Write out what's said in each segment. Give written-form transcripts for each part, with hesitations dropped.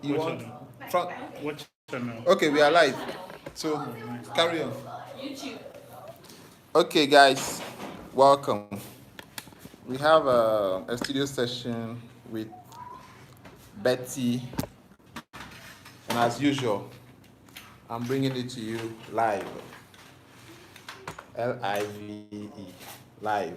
You want front? What channel? Okay, we are live. So carry on. YouTube. Okay, guys, welcome. We have a studio session with Betty, and as usual, I'm bringing it to you live. Live. Live.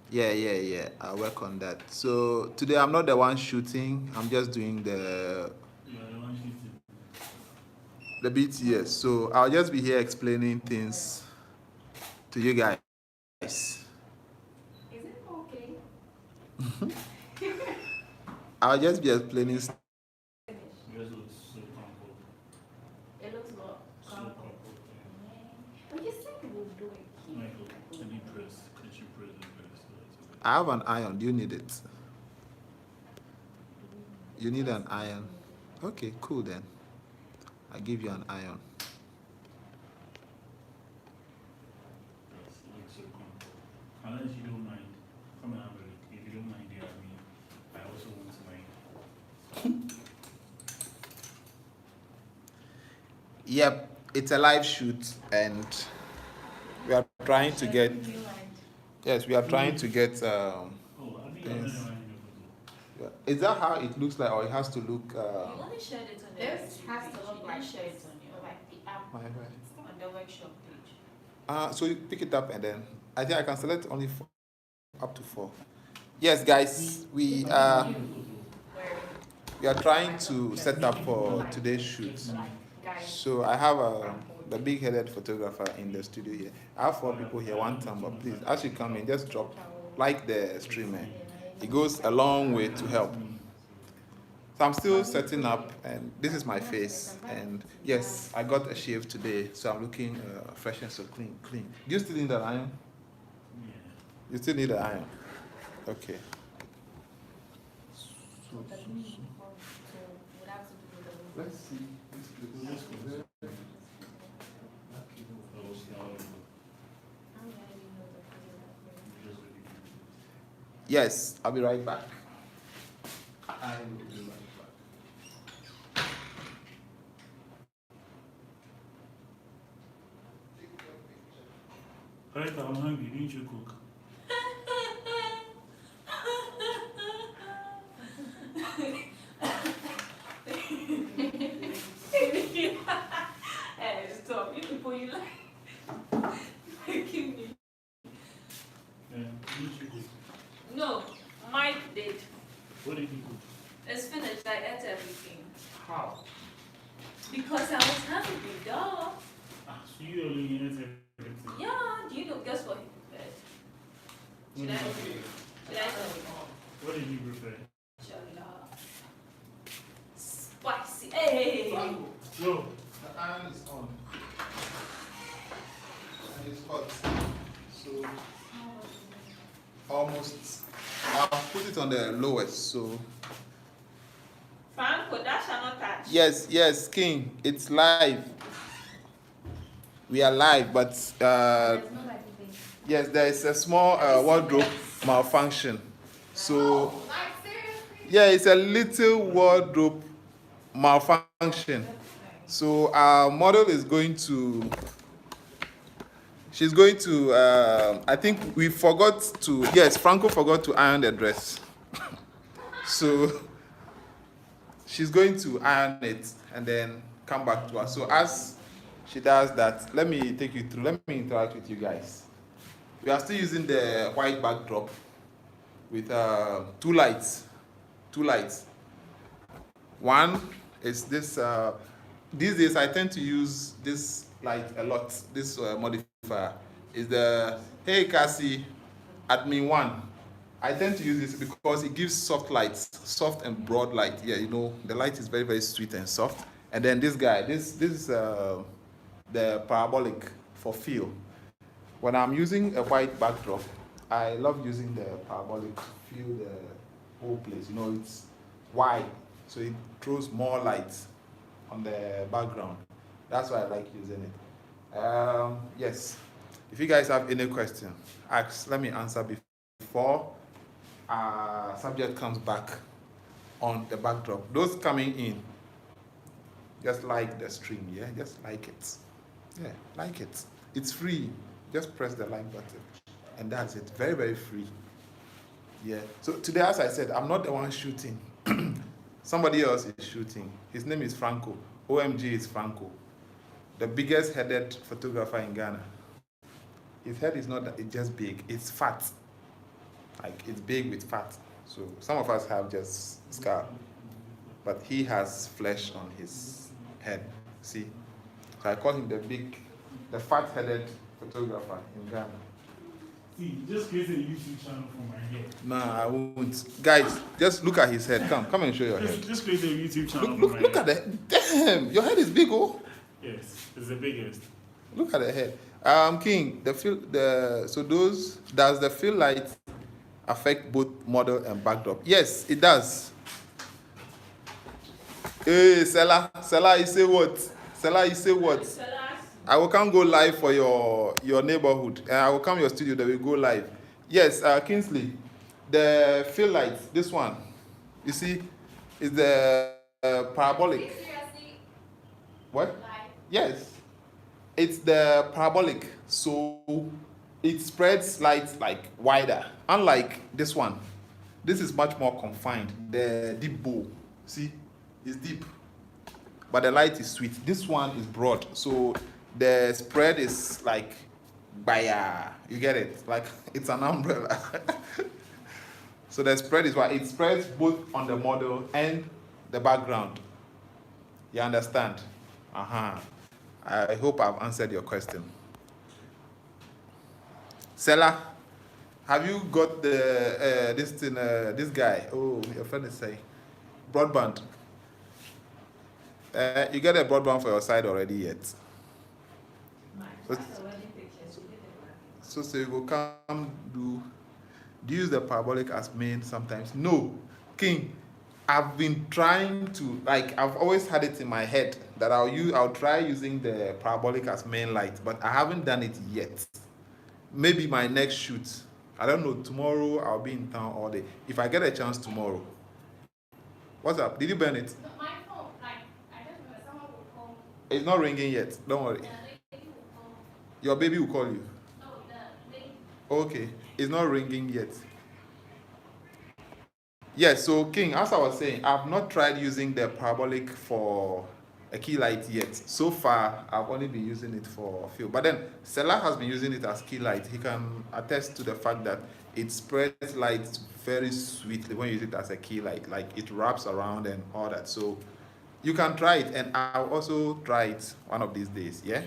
Yeah. I'll work on that. So today I'm not the one shooting. I'm just doing the BTS. So I'll just be here explaining things to you guys. Is it okay? I'll just be explaining. It looks what? But you said we would do it. Michael, could you press it? I have an iron. Do you need it? You need an iron? Okay, cool then. I'll give you an iron. Unless you don't mind, come and have a look. If you don't mind, I also want mine. Yep, it's a live shoot, and we are trying to get. Yes, we are trying to get. Things. Is that how it looks like, or it has to look? You only shared it on this has to look like shared it on your like the app on the workshop page. So you pick it up and then I think I can select only up to 4. Yes, guys, we are trying to set up for today's shoot. So I have the big-headed photographer in the studio here. I have 4 people here, one time, but please, as you come in, just drop like the streamer. It goes a long way to help. So I'm still setting up, and this is my face. And yes, I got a shave today, so I'm looking fresh and so clean. Do you still need an iron? Yeah. You still need an iron? Okay. Let's see. Yes, I'll be right back. I will be right back. Right, I'm hungry. Didn't you cook? Hey, stop. You people, you like making me. Yeah, didn't you cook? No, Mike did. What did you cook? It's finished. I ate everything. How? Because I was hungry, duh. So you only ate everything? Yeah, do you know? Guess what he prepared? Should I tell you? What did you prepare? Chala. Spicy. Hey! Yo. The iron is on. And it's hot. So almost. I'll put it on the lowest. So. Franco, that shall not touch. Yes, King. It's live. We are live, but yes, there is a small wardrobe malfunction. So yeah, it's a little wardrobe malfunction. So our model is going to. She's going to. I think we forgot to. Yes, Franco forgot to iron the dress. So she's going to iron it and then come back to us. So as she does that, let me take you through. Let me interact with you guys. We are still using the white backdrop with 2 lights. 2 lights. One is this. These days, I tend to use this light a lot. This modifier is the Hey Cassie Admin 1. I tend to use this because it gives soft lights, soft and broad light. Yeah, you know, the light is very, very sweet and soft. And then this guy, this is the parabolic for feel. When I'm using a white backdrop, I love using the parabolic to feel the whole place. You know, it's wide, so it throws more light on the background. That's why I like using it. Yes, if you guys have any question, ask. Let me answer before subject comes back on the backdrop. Those coming in, just like the stream, yeah? Just like it. Yeah, like it. It's free. Just press the like button. And that's it. Very, very free. Yeah. So today, as I said, I'm not the one shooting. Somebody else is shooting. His name is Franco. OMG is Franco. The biggest headed photographer in Ghana. His head is not that, it's just big. It's fat. Like, it's big with fat. So some of us have just scar. But he has flesh on his head. See? So I call him the fat-headed photographer in Ghana. See, just create a YouTube channel for my head. Nah, I won't. Guys, just look at his head. Come and show your head. Just create a YouTube channel for my Look head. at that. Damn, your head is big, oh. Yes, it's the biggest. Look at the head. King, so does the fill light affect both model and backdrop? Yes, it does. Hey, Sela, you say what? Sela, you say what? I will come go live for your neighborhood. I will come your studio, then we go live. Yes, Kingsley, the fill light, this one, you see, is the parabolic. What? Yes, it's the parabolic, so it spreads light like wider. Unlike this one, this is much more confined. The deep bow, see, it's deep, but the light is sweet. This one is broad, so the spread is like baya. You get it? Like it's an umbrella. So the spread is why it spreads both on the model and the background. You understand? I hope I've answered your question. Sela, have you got the this guy? Oh, your friend is saying broadband. You get a broadband for your side already yet? So you go come do you use the parabolic as main sometimes? No, King. I've been trying to, like, I've always had it in my head that I'll try using the parabolic as main light, but I haven't done it yet. Maybe my next shoot. I don't know, tomorrow I'll be in town all day. If I get a chance tomorrow. What's up? Did you burn it? No, my phone, like, I don't know, someone will call me. It's not ringing yet. Don't worry. Yeah, the lady will call me. Your baby will call you. No, the lady. Okay. It's not ringing yet. Yes, so King, as I was saying, I've not tried using the parabolic for a key light yet. So far, I've only been using it for a few. But then, Sela has been using it as key light. He can attest to the fact that it spreads light very sweetly when you use it as a key light. Like, it wraps around and all that. So, you can try it, and I'll also try it one of these days, yeah?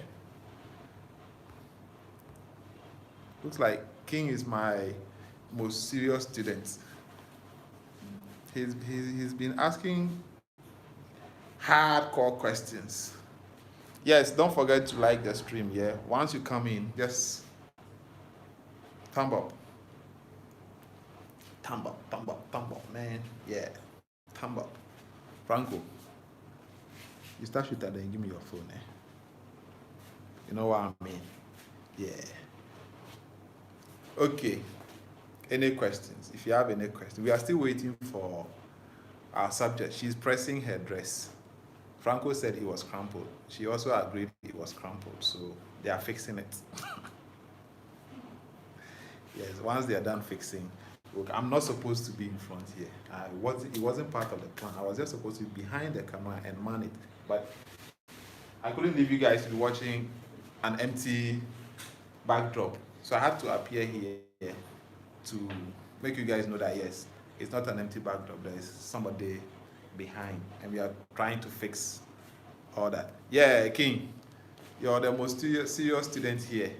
Looks like King is my most serious student. He's been asking hardcore questions. Yes, don't forget to like the stream, yeah? Once you come in, just thumb up. Thumb up, man. Yeah, thumb up. Franco, you start shooting, then give me your phone, eh? You know what I mean? Yeah. Okay. Any questions? If you have any questions, we are still waiting for our subject. She's pressing her dress. Franco said it was crumpled. She also agreed it was crumpled, so they are fixing it. Yes, once they are done fixing, look, I'm not supposed to be in front here. It wasn't part of the plan. I was just supposed to be behind the camera and man it, but I couldn't leave you guys to be watching an empty backdrop, so I had to appear here to make you guys know that yes, it's not an empty backdrop, there is somebody behind, and we are trying to fix all that. Yeah, King, you're the most serious student here.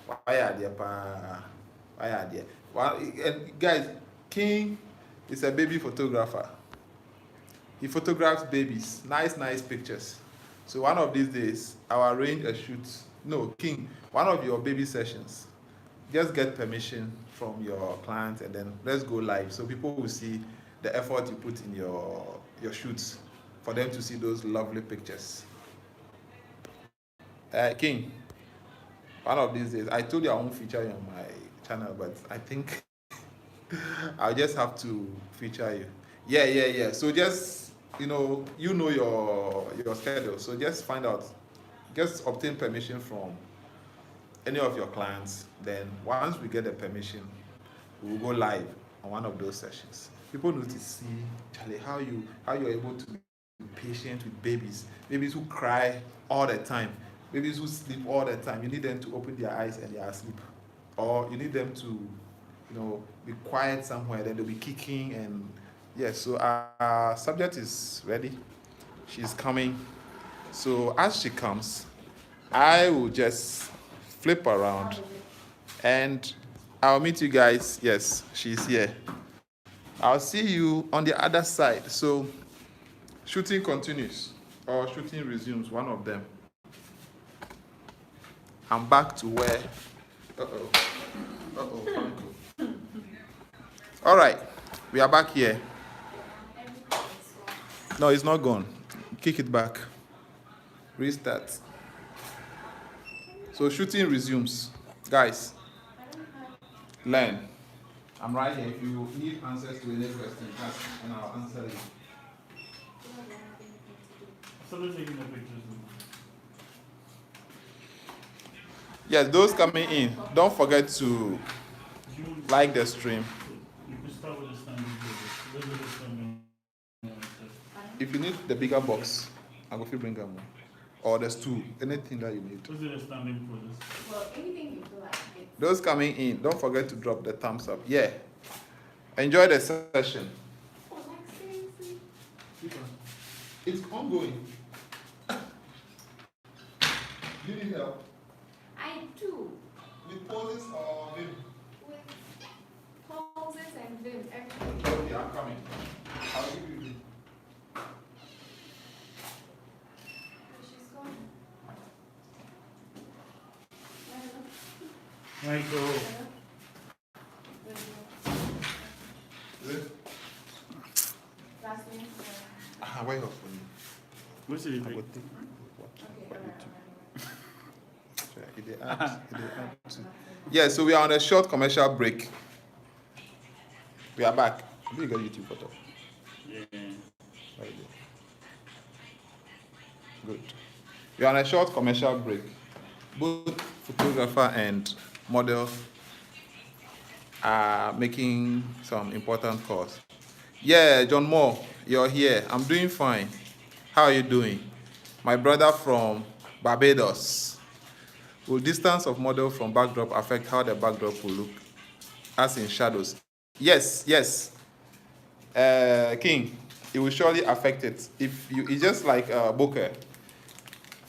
Why are there? Why are there? Well, guys, King is a baby photographer. He photographs babies, nice pictures. So one of these days, I'll arrange a shoot. No, King, one of your baby sessions. Just get permission from your client and then let's go live so people will see the effort you put in your shoots for them to see those lovely pictures. King, one of these days, I told you I won't feature you on my channel, but I think I'll just have to feature you. Yeah. So just your schedule. So just find out, just obtain permission from any of your clients. Then once we get the permission, we will go live on one of those sessions. People need to see, Charlie, how you're able to be patient with babies who cry all the time, babies who sleep all the time. You need them to open their eyes and they are asleep, or you need them to, be quiet somewhere. Then they'll be kicking and yes. So our subject is ready. She's coming. So as she comes, I will just flip around and I'll meet you guys. Yes, she's here. I'll see you on the other side. So shooting continues or shooting resumes, one of them. I'm back to where. All right, we are back here. No, it's not gone. Kick it back. Restart. So shooting resumes. Guys, learn. I'm right here. If you need answers to any question, ask and I'll answer you. Started taking the pictures. Yes, those coming in, don't forget to like the stream. You can start with the standing photos. If you need the bigger box, I'm going to bring them. Or there's two, anything that you need. What's the standing photos? Well, anything you feel like. Those coming in, don't forget to drop the thumbs up. Yeah. Enjoy the session. Oh, like seriously? It's ongoing. Do you need help? I do. With poses or vim? With poses and vim, everything. Okay, I'm coming. I'll give you vim. She's gone. Michael. Is it? Last name? Wait up for me. What's it? Okay, alright. Yeah, so we are on a short commercial break. We are back. Do you got YouTube photo? Yeah. Right there. Good. We are on a short commercial break. Both photographer and model are making some important calls. Yeah, John Moore, you're here. I'm doing fine. How are you doing? My brother from Barbados. Will distance of model from backdrop affect how the backdrop will look, as in shadows? Yes. King, it will surely affect it. It's just like bokeh.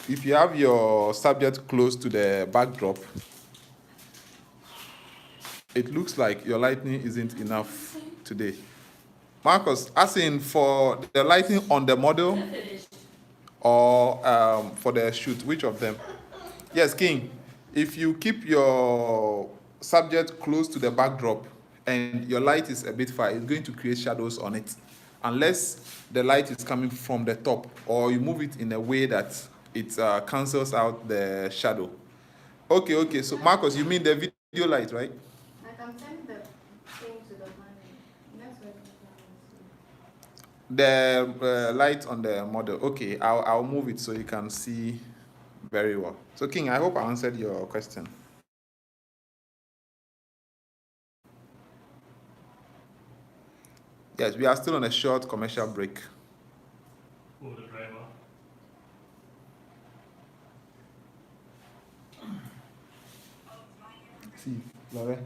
If you have your subject close to the backdrop, it looks like your lighting isn't enough today. Marcus, as in for the lighting on the model or for the shoot, which of them? Yes, King, if you keep your subject close to the backdrop and your light is a bit far, it's going to create shadows on it. Unless the light is coming from the top or you move it in a way that it cancels out the shadow. Okay. So, Marcus, you mean the video light, right? I can send the thing to the panel. That's where The light on the model. Okay, I'll move it so you can see very well. So, King, I hope I answered your question. Yes, we are still on a short commercial break. Oh, the driver. See, Lore,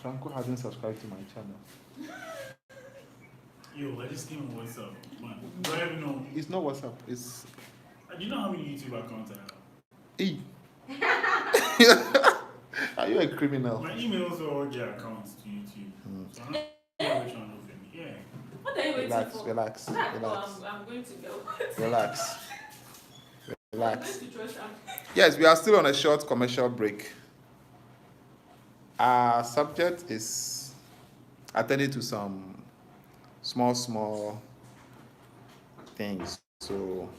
Franco hasn't subscribed to my channel. Yo, I just came on WhatsApp. Man, do I even know? It's not WhatsApp, it's... Do you know how many YouTube accounts I have? E. Are you a criminal? My emails are all their accounts to YouTube. So I'm not which one of them. Yeah. What are you waiting for? Relax. I'm going to go. Relax. I'm going to trust them. Yes, we are still on a short commercial break. Our subject is attending to some small things. So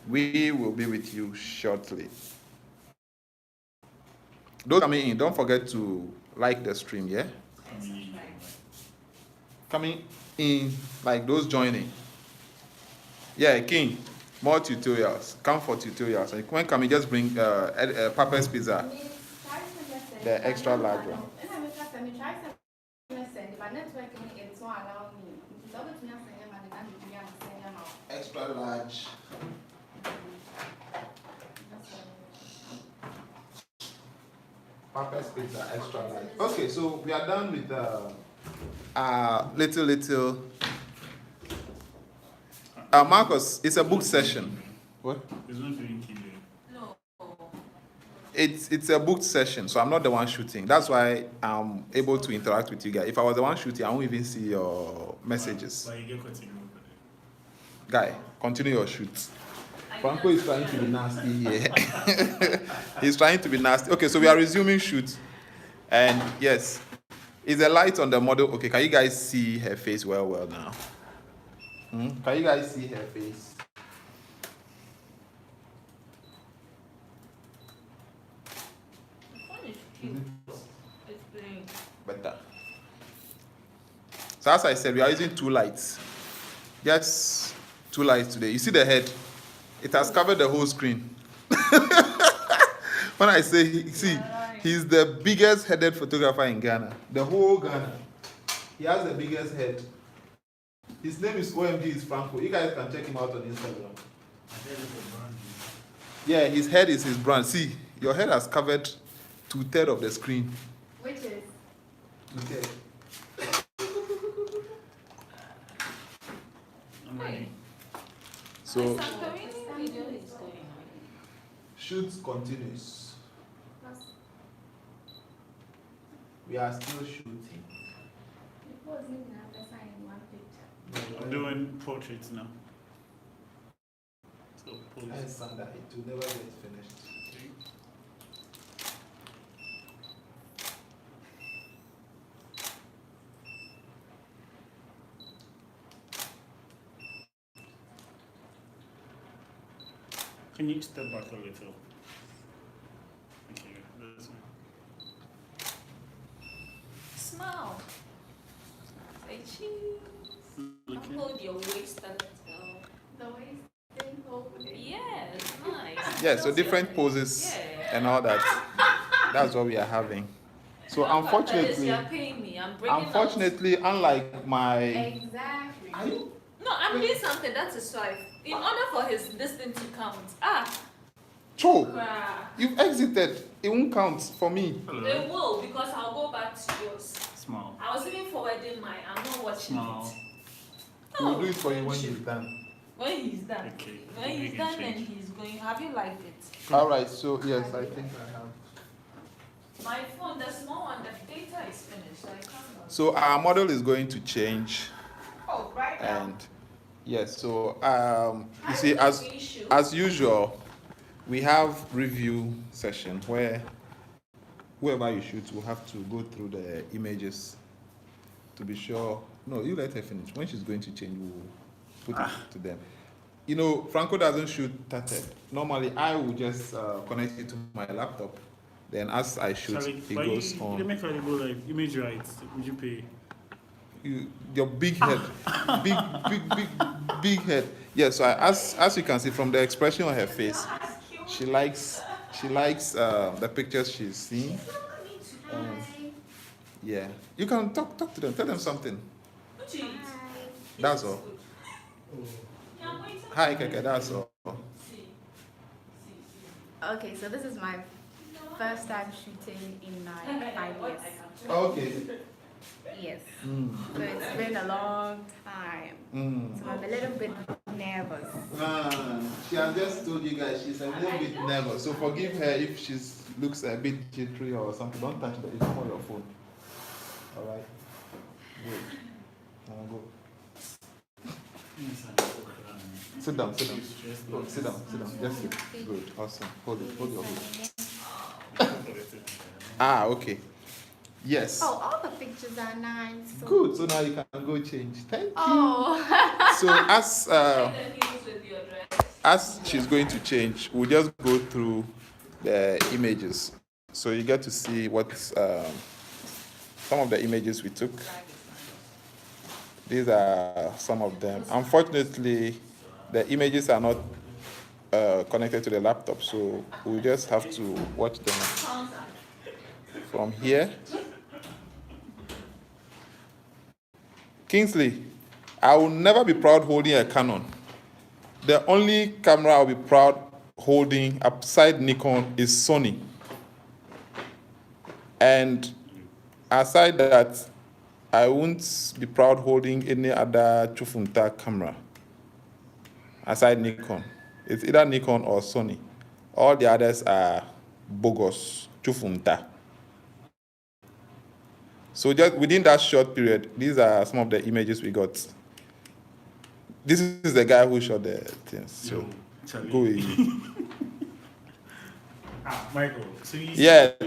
we will be with you shortly. Those coming in, don't forget to like the stream, yeah? Coming in, like those joining. Yeah, King, more tutorials. Come for tutorials. And when coming, just bring Papa's Pizza, the extra large one. Extra large. Papa's Pizza, extra large. Okay, so we are done with little. Marcus, it's a book session. What? It's not doing killing. No. It's a booked session, so I'm not the one shooting. That's why I'm able to interact with you guys. If I was the one shooting, I won't even see your messages. But you get continue. Guy, continue your shoot. Franco is trying to be nasty here. He's trying to be nasty. Okay, so we are resuming shoot. And yes, is the light on the model? Okay, can you guys see her face well now? Can you guys see her face? It's playing. Better. So as I said, we are using two lights. Yes, two lights today. You see the head? It has covered the whole screen. When I say, see, he's the biggest headed photographer in Ghana. The whole Ghana. He has the biggest head. His name is OMG is Franco. You guys can check him out on Instagram. Yeah, his head is his brand. See, your head has covered 2/3 of the screen. Which is? 2/3. I'm ready. So, Video is going on. shoot continues. We are still shooting. I'm doing portraits now. So And Sandra, it will never get finished. Can you step back a little? Okay, that's fine. Smile. Say cheese. Hold your waist a little. The waist thing over there. Yes, nice. Yeah, so different poses and all that. That's what we are having. So unfortunately, You're paying me. I'm bringing unfortunately, unlike my, Exactly. are you? No, I'm doing something. That's his wife. In order for his distance to count. Cho, Crap. you've exited. It won't count for me. Hello. They will because I'll go back to yours. Small. I was even forwarding mine. I'm not watching Small. it. We'll do it for you when you're done. When he's done. Okay. When he's We can done and change. he's going. Have you liked it? All right, so yes, I think I have. My phone, the small one, the data is finished. I can't. So our model is going to change, Oh, right now. and yes, so you see, as usual, we have review session where whoever you shoot will have to go through the images to be sure. No, you let her finish. When she's going to change, we'll put it to them. You know, Franco doesn't shoot tatted. Normally, I will just connect it to my laptop. Then as I shoot, Sorry, it but goes you on. make valuable like image rights. Would you pay? Your big head, big head. Yeah. So as you can see from the expression on her face, she likes the pictures she's seeing. Yeah. You can talk to them. Tell them something. That's all. Hi, Keke. That's all. Okay, so this is my first time shooting in 5 years. Okay. Yes. So it's been a long time. So I'm a little bit nervous. She has just told you guys she's a little bit nervous. So forgive her if she looks a bit jittery or something. Don't touch that. It's not on your phone. All right. Good. Now go. Sit down. Oh, sit down. Just sit. Good. Awesome. Hold your hood. Okay. Yes. Oh, all the pictures are nice. So Good. So now you can go change. Thank you. Oh. So as she's going to change, we'll just go through the images. So you get to see what some of the images we took. These are some of them. Unfortunately, the images are not connected to the laptop, so we just have to watch them from here. Kingsley, I will never be proud holding a Canon. The only camera I'll be proud holding upside Nikon is Sony. And aside that, I won't be proud holding any other Chufunta camera aside Nikon. It's either Nikon or Sony. All the others are bogus, Chufunta. So just within that short period, these are some of the images we got. This is the guy who shot the things. So go easy. Michael. So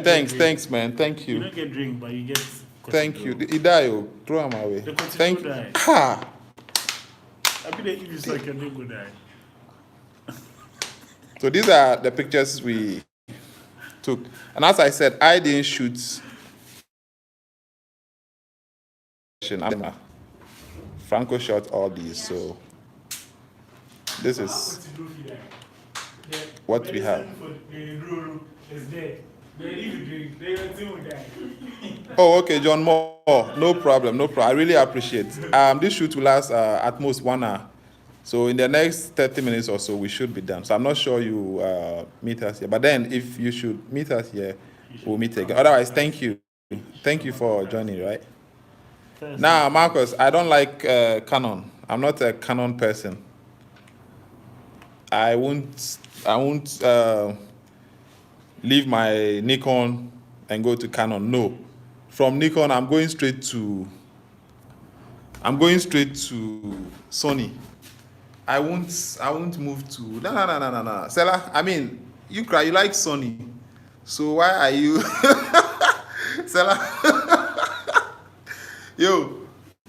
thanks, man. Thank you. You don't get drink, but you get. Thank you. He died. Throw him away. Thank you. Ha! I bet if you suck, you go die. So these are the pictures we took. And as I said, I didn't shoot. Franco shot all these, so this is what we have. Oh, okay, John Moore. No problem, no problem. I really appreciate it. This shoot will last at most 1 hour. So in the next 30 minutes or so, we should be done. So I'm not sure you meet us here. But then if you should meet us here, we'll meet again. Otherwise, thank you. Thank you for joining, right? Now, Marcus, I don't like Canon. I'm not a Canon person. I won't leave my Nikon and go to Canon. No. From Nikon, I'm going straight to Sony. I won't move to no. Sela, I mean, you like Sony. So why are you Sela? Yo,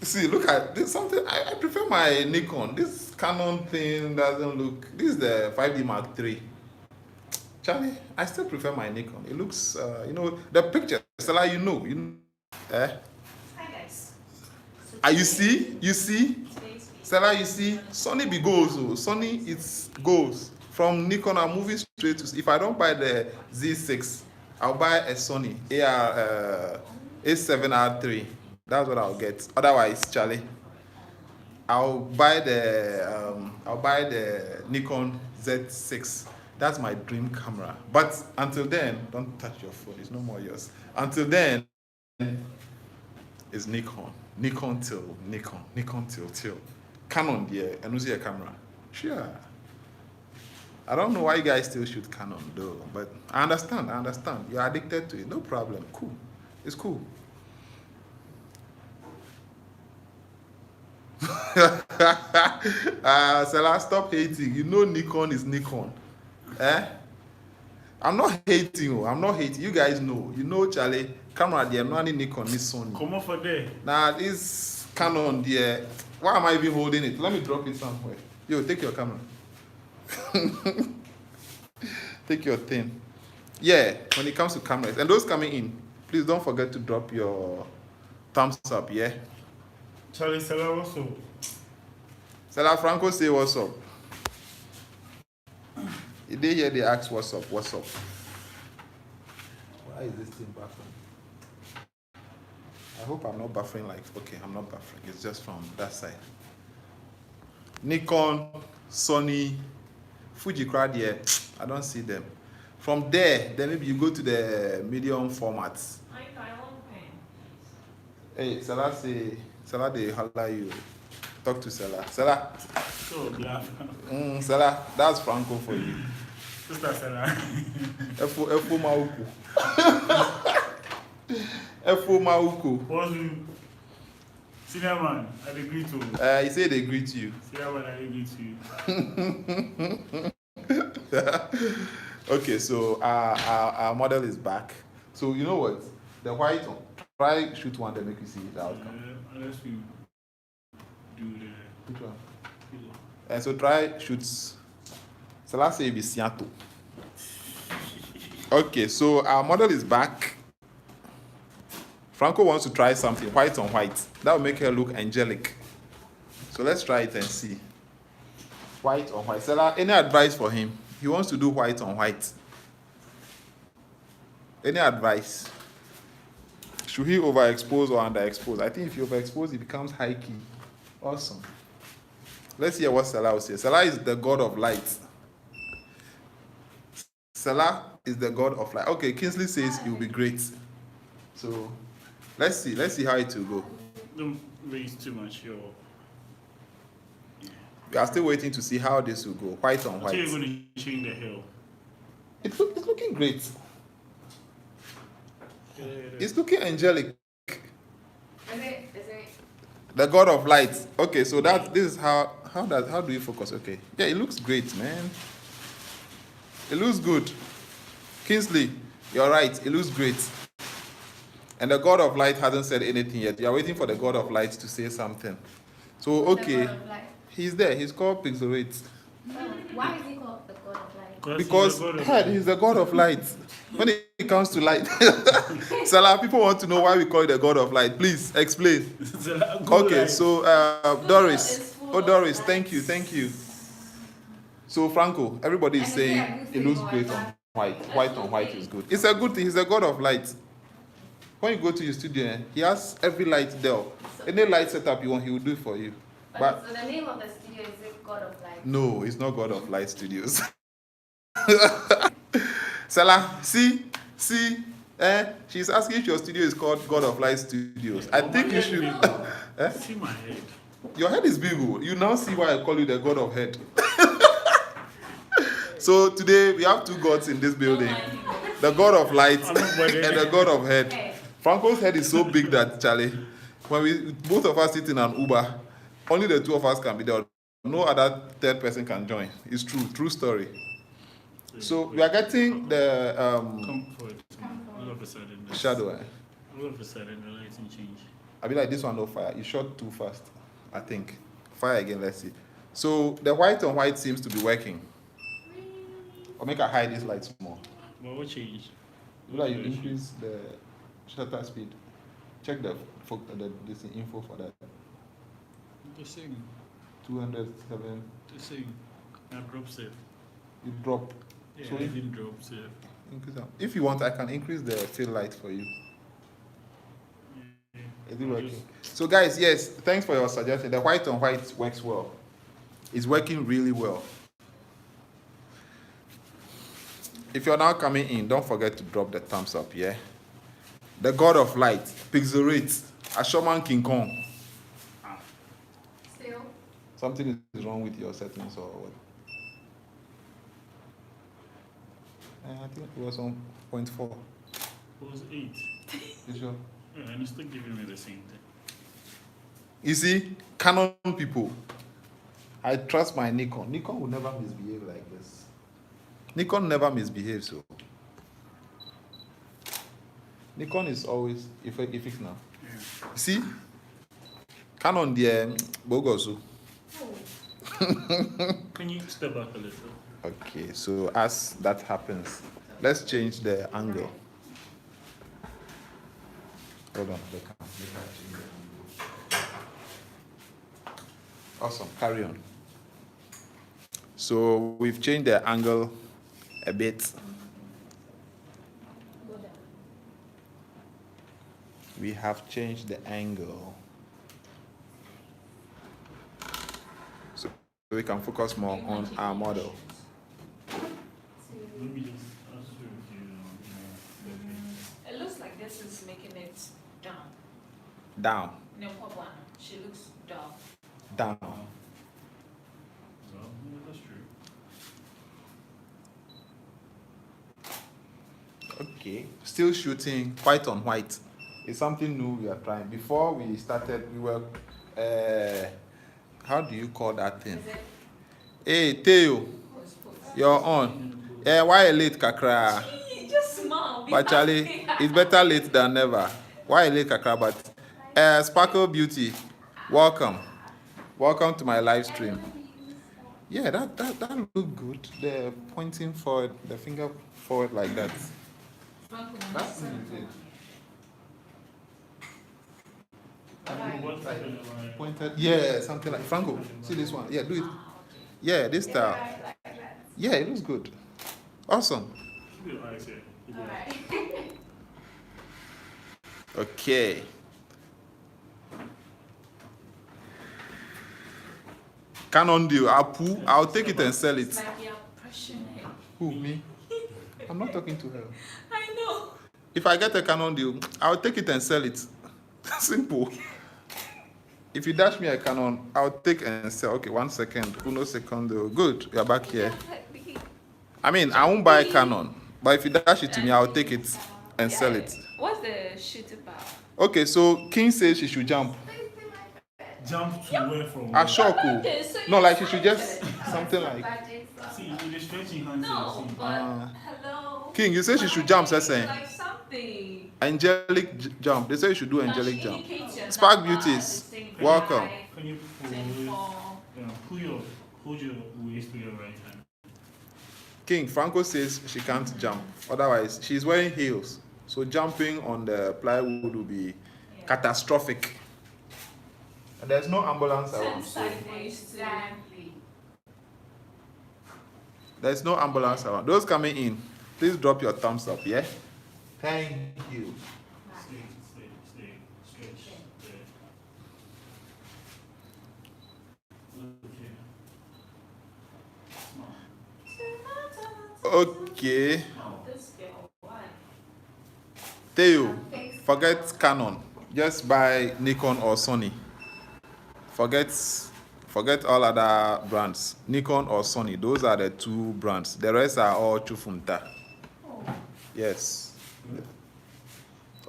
see, look at this. Something I prefer my Nikon. This Canon thing doesn't look. This is the 5D Mark III. Charlie, I still prefer my Nikon. It looks, the picture. Stella, you know. Hi guys. You see? Stella, you see? Sony be goes. Sony, it's goes. From Nikon, I'm moving straight to. If I don't buy the Z6, I'll buy a Sony A7R3. That's what I'll get. Otherwise, Charlie, I'll buy the Nikon Z6. That's my dream camera. But until then, don't touch your phone. It's no more yours. Until then, it's Nikon. Nikon till Nikon. Nikon till. Canon, yeah. And who's your camera? Sure. I don't know why you guys still shoot Canon, though. But I understand. You're addicted to it. No problem. Cool. It's cool. Salah, stop hating. You know Nikon is Nikon. I'm not hating. You guys know. You know, Charlie, camera there, no any Nikon, this Sony. Come on for there. Now, this Canon there, why am I even holding it? Let me drop it somewhere. Yo, take your camera. Take your thing. Yeah, when it comes to cameras. And those coming in, please don't forget to drop your thumbs up, yeah? Charlie, Salah also. Salah Franco say what's up. They hear they ask what's up. Why is this thing buffering? I hope I'm not buffering okay, I'm not buffering. It's just from that side. Nikon, Sony, Fuji crowd here, I don't see them. From there, then maybe you go to the medium formats. Hey, Salah they holler you. Talk to Salah. Salah. So laugh. Salah, that's Franco for you. Sister Salah. Efo Mauku. Efo Mauku. What's senior man, I agree to. He said they agree to you. Senior man, I agree to you. Okay, so our model is back. So you know what? The white one. Try shoot one that make you see the outcome. Unless we do the... Which one? And so try shoots. So let's say it's Siato. Okay, so our model is back. Franco wants to try something white on white. That will make her look angelic. So let's try it and see. White on white. Stella, any advice for him? He wants to do white on white. Any advice? Should he overexpose or underexpose? I think if you overexpose, it becomes high key. Awesome. Let's hear what Stella will say. Stella is the god of light. Stella is the god of light. Okay, Kingsley says it will be great. So let's see how it will go. Don't raise too much your. We are still waiting to see how this will go. White on white. So you're going to change the hill. It's looking great. Yeah. It's looking angelic. Is it? The god of light. Okay, so this is how do you focus? Okay. Yeah, it looks great, man. It looks good. Kingsley, you're right. It looks great. And the god of light hasn't said anything yet. You are waiting for the god of light to say something. So okay, he's there. He's called Pixelate. Why is he called the god of light? Because he's the god of light. When it comes to light, Salah, people want to know why we call it the god of light. Please explain. Okay, so Doris. Oh, Doris, thank you. So Franco, everybody is saying it looks great on white. White on white is good. It's a good thing. He's the god of light. When you go to your studio, he has every light there. Any light setup you want, he will do it for you. But so the name of the studio is it God of Light? No, it's not God of Light Studios. Salah, see, she's asking if your studio is called God of Light Studios. I think you should. See my head. Your head is big. You now see why I call you the God of Head. So today we have two gods in this building: the God of Light and the God of Head. Franco's head is so big that Charlie, when both of us sit in an Uber, only the two of us can be there. No other third person can join. It's true story. So we are getting the Comfort. All of a sudden. shadow. All of a sudden the lighting change. I be like, this one no fire. You shot too fast, I think. Fire again. Let's see. So the white on white seems to be working. Or make I hide this light more. But what changed? Look like you increase the shutter speed. Check this info for that. The same. 207. The same. I drop safe. You drop. Yeah, So I didn't drop safe. increase that. If you want, I can increase the fill light for you. Yeah. Is it working? So guys, yes, thanks for your suggestion. The white on white works well. It's working really well. If you're now coming in, don't forget to drop the thumbs up, yeah? The God of Light, Pixelate, Ashoman King Kong. Still? Something is wrong with your settings or what? I think it was on 0.4. It was 8. You sure? Yeah, and it's still giving me the same thing. You see, Canon people, I trust my Nikon. Nikon will never misbehave like this. Nikon never misbehaves, so. Nikon is always if it's now. Yeah. See? Canon the Bogosu. Can you step back a little? Okay, so as that happens, let's change the angle. Hold on, they can change the angle. Awesome, carry on. So we've changed the angle a bit. We have changed the angle. So we can focus more on our model. Let me just ask you if It looks like this is making it down. Down, No, Papa, she looks down. down. well, yeah, that's true. Okay, still shooting white on white. It's something new we are trying. Before we started, we were, how do you call that thing? Hey, Theo, you're on. Why late, Kakra? Just smile. But Charlie, it's better late than never. Why late, Kakra? But Sparkle Beauty, welcome. Welcome to my live stream. Yeah, that looked good. The pointing forward, the finger forward like that. That's me. Pointed, yeah, something like Franco. See this one? Yeah, do it. Yeah, this style. Yeah, it looks good. Awesome. Okay. Canon deal. I'll take it and sell it. Who, me? I'm not talking to her. I know. If I get a Canon deal, I'll take it and sell it. Simple. If you dash me a Canon, I'll take and sell. Okay, 1 second. Uno secondo. Good. We are back here. I mean, I won't buy a Canon, but if you dash it to me, I'll take it and sell it. What's the shoot about? Okay, so King says she should jump. Jump to where from? A shock. No, like she should just something like. See, you're stretching hands. No, but hello. King, you say she should jump, so saying. Like something. Angelic jump. They say you should do angelic jump. Indicates Spark you're not Beauties. bad. It's Welcome. Can you hold your waist to your right hand? King, Franco says she can't jump. Otherwise, she's wearing heels. So jumping on the plywood will be catastrophic. And there's no ambulance around. So there's no ambulance around. Those coming in, please drop your thumbs up, yeah? Thank you. Stay. Stretch. There. Okay. Theo, forget Canon. Just buy Nikon or Sony. Forget all other brands. Nikon or Sony. Those are the two brands. The rest are all Chufunta. Yes.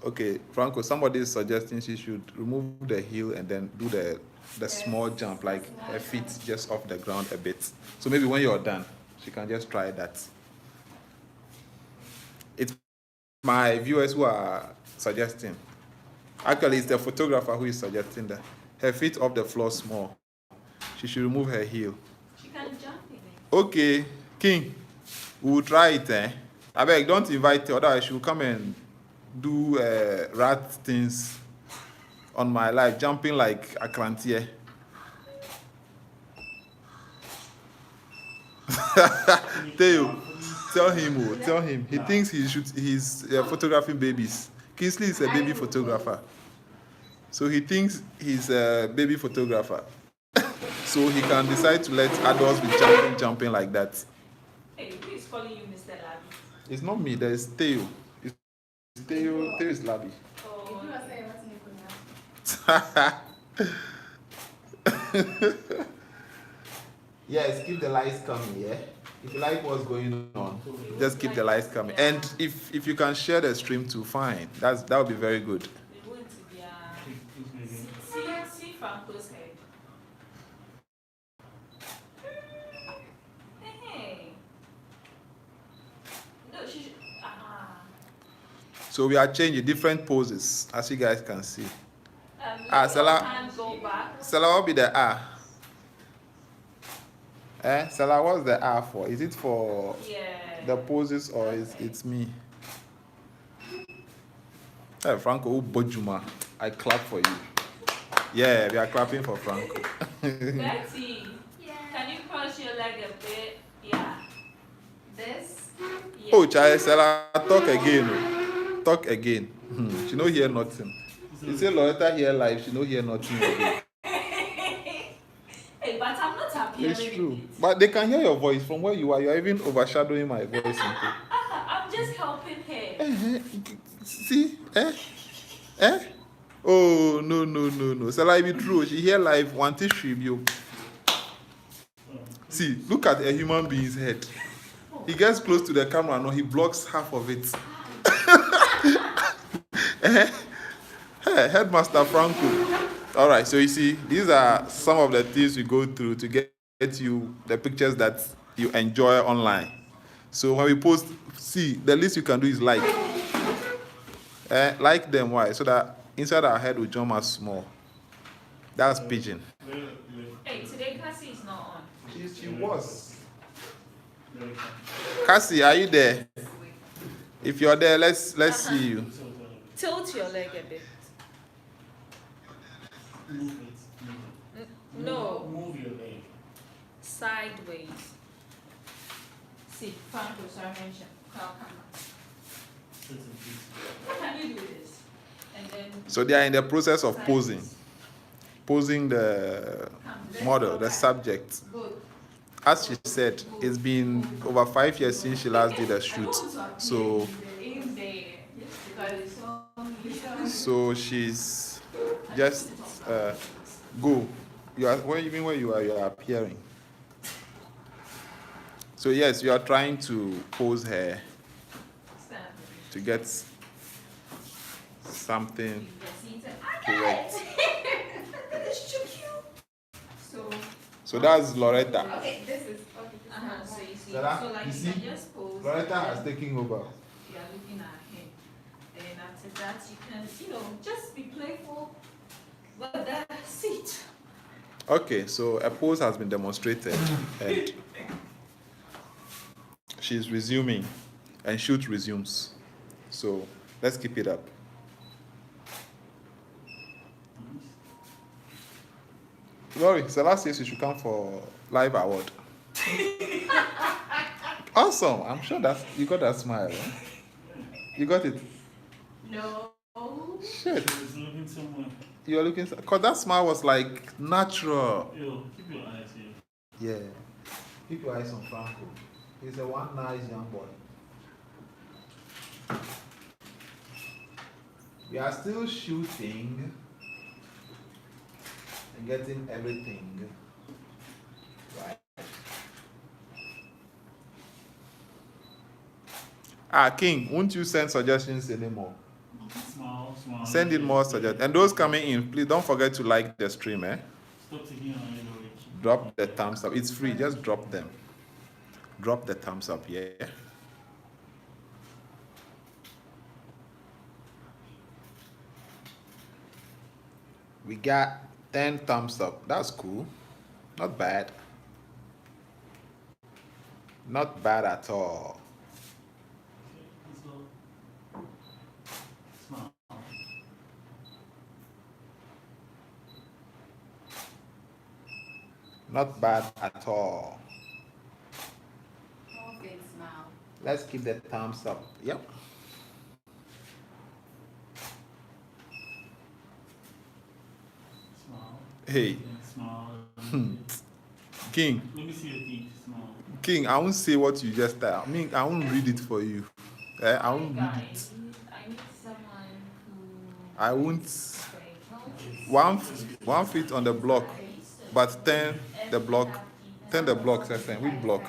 Okay, Franco, somebody is suggesting she should remove the heel and then do the small jump, like her feet just off the ground a bit. So maybe when you're done, she can just try that. It's my viewers who are suggesting. Actually, it's the photographer who is suggesting that. Her feet off the floor small. She should remove her heel. She can jump in it. Okay, King, we will try it, eh? I beg, don't invite her, otherwise she will come and do rat things on my life, jumping like a clantier. Tell him. He thinks he's photographing babies. Kingsley is a baby photographer. So he thinks he's a baby photographer. So he can decide to let adults be jumping like that. Hey, who is calling you Mr. Labby? It's not me, there's Theo. Theo is Labby. Oh, Yes, keep the lights coming, yeah? If you like what's going on, just keep the lights coming. And if you can share the stream too, fine. That would be very good. they want to be see Franco's head. Hey. No, she should. So we are changing different poses, as you guys can see. Stella. Stella, what will be the R? Stella, what's the R for? Is it for the poses or is it's me? Hey, Franco, Bojuma, I clap for you. Yeah, we are clapping for Franco. Betty, can you cross your leg a bit? Yeah. This? Yeah. Oh, child, Stella, talk again. Talk again. She no hear nothing. You say Loretta hear live, she no hear nothing again. Hey, but I'm not happy. It's true. But they can hear your voice from where you are. You are even overshadowing my voice. I'm just helping her. See? Oh, no. Stella, be true. She hear live, one tissue you. See, look at a human being's head. He gets close to the camera, no, he blocks half of it. Hey, Headmaster Franco. All right, so you see, these are some of the things we go through to get you the pictures that you enjoy online. So when we post, see, the least you can do is like. Like them, why? So that inside our head will jump as small. That's pigeon. Hey, today Cassie is not on. She was. Cassie, are you there? If you're there, let's see you. Tilt your leg a bit. Move it. No. Move your leg. Sideways. See, Franco, so I mentioned. Can you do this? And then. So they are in the process of posing the model, the subject. As she said, it's been over 5 years since she last did a shoot. So she's just go. You are where you are appearing. So yes, you are trying to pose her to get something correct. So that's Loretta. Okay, this is So you see, Sarah, so like you you see, can just pose. Loretta has taken over. You are looking at him. And after that, you can, just be playful with the seat. Okay, so a pose has been demonstrated and she's resuming and shoot resumes. So let's keep it up. Glory, Salah says you should come for live award. Awesome. I'm sure you got that smile. Eh? You got it? No. Shit. Looking somewhere. You're looking, because that smile was like natural. Yo, keep your eyes here. Yeah. Keep your eyes on Franco. He's a one nice young boy. We are still shooting and getting everything right. King, won't you send suggestions anymore? Smile. Send in more suggestions. And those coming in, please don't forget to like the stream, eh? Stop taking your eyes away. Drop the thumbs up. It's free. Just drop them. Drop the thumbs up, yeah? We got 10 thumbs up. That's cool. Not bad. Not bad at all. Smile. Not bad at all. big smile. Let's keep the thumbs up. Yep. Smile. Hey. Smile. King. Let me see your teeth. Smile. King, I won't say what you just said. I mean, I won't read it for you. I won't read it. I need someone who. I won't. 1 feet on the block, but 10 the block. 10 the block, session. Which block?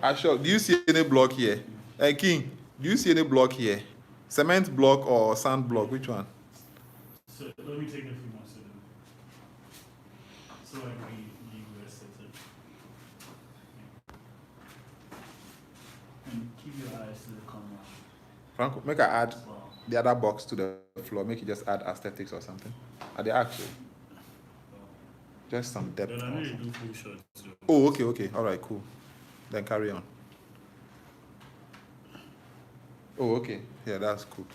Asho, do you see any block here? Hey, King, do you see any block here? Cement block or sand block? Which one? So let me take a few more seconds. So I can be rested. And keep your eyes to the camera. Franco, make I add Smile. the other box to the floor. Make it just add aesthetics or something. Are they actually? Just some depth. But I or know you something. do full shots. So. Oh, okay. All right, cool. Then carry on. Oh, okay. Yeah, that's cool.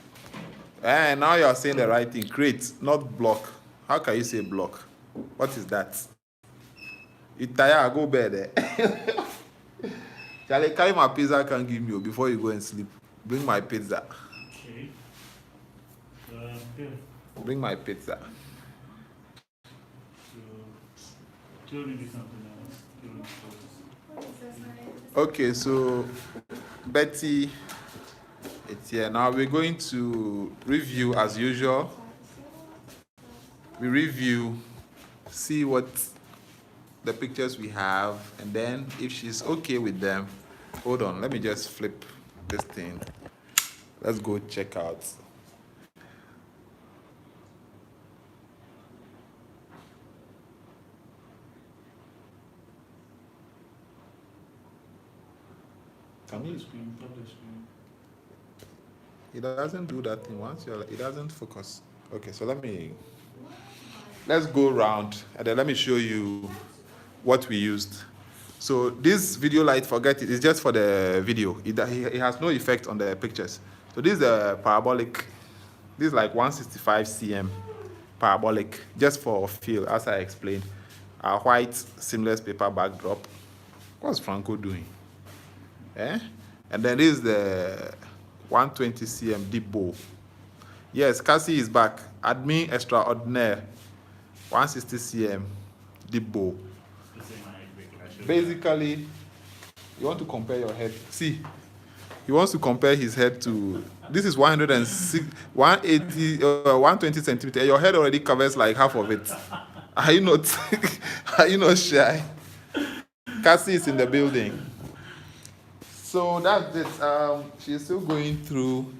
And now you're saying the right thing. Create, not block. How can you say block? What is that? You tired, go bed. Charlie, carry my pizza can give me before you go and sleep. Bring my pizza. Okay. Yeah. Bring my pizza. So, do something else. Okay, so Betty, it's here. Now we're going to review as usual. We review, see what the pictures we have, and then if she's okay with them, hold on, let me just flip this thing. Let's go check out. Can you? Tap the screen. It doesn't do that thing once you're like, it doesn't focus. Okay, so let's go around and then let me show you what we used. So this video light, forget it. It's just for the video. It has no effect on the pictures. So this is a parabolic. This is like 165 cm parabolic, just for feel, as I explained. A white seamless paper backdrop. What's Franco doing? Eh? And then this is the 120 cm deep bow. Yes, Cassie is back. Admin extraordinaire. 160 cm deep bow. Basically, you want to compare your head. See, he wants to compare his head to. This is 106, 180, 120 centimeters. Your head already covers like half of it. Are you not? Are you not shy? Cassie is in the building. So that's it. She's still going through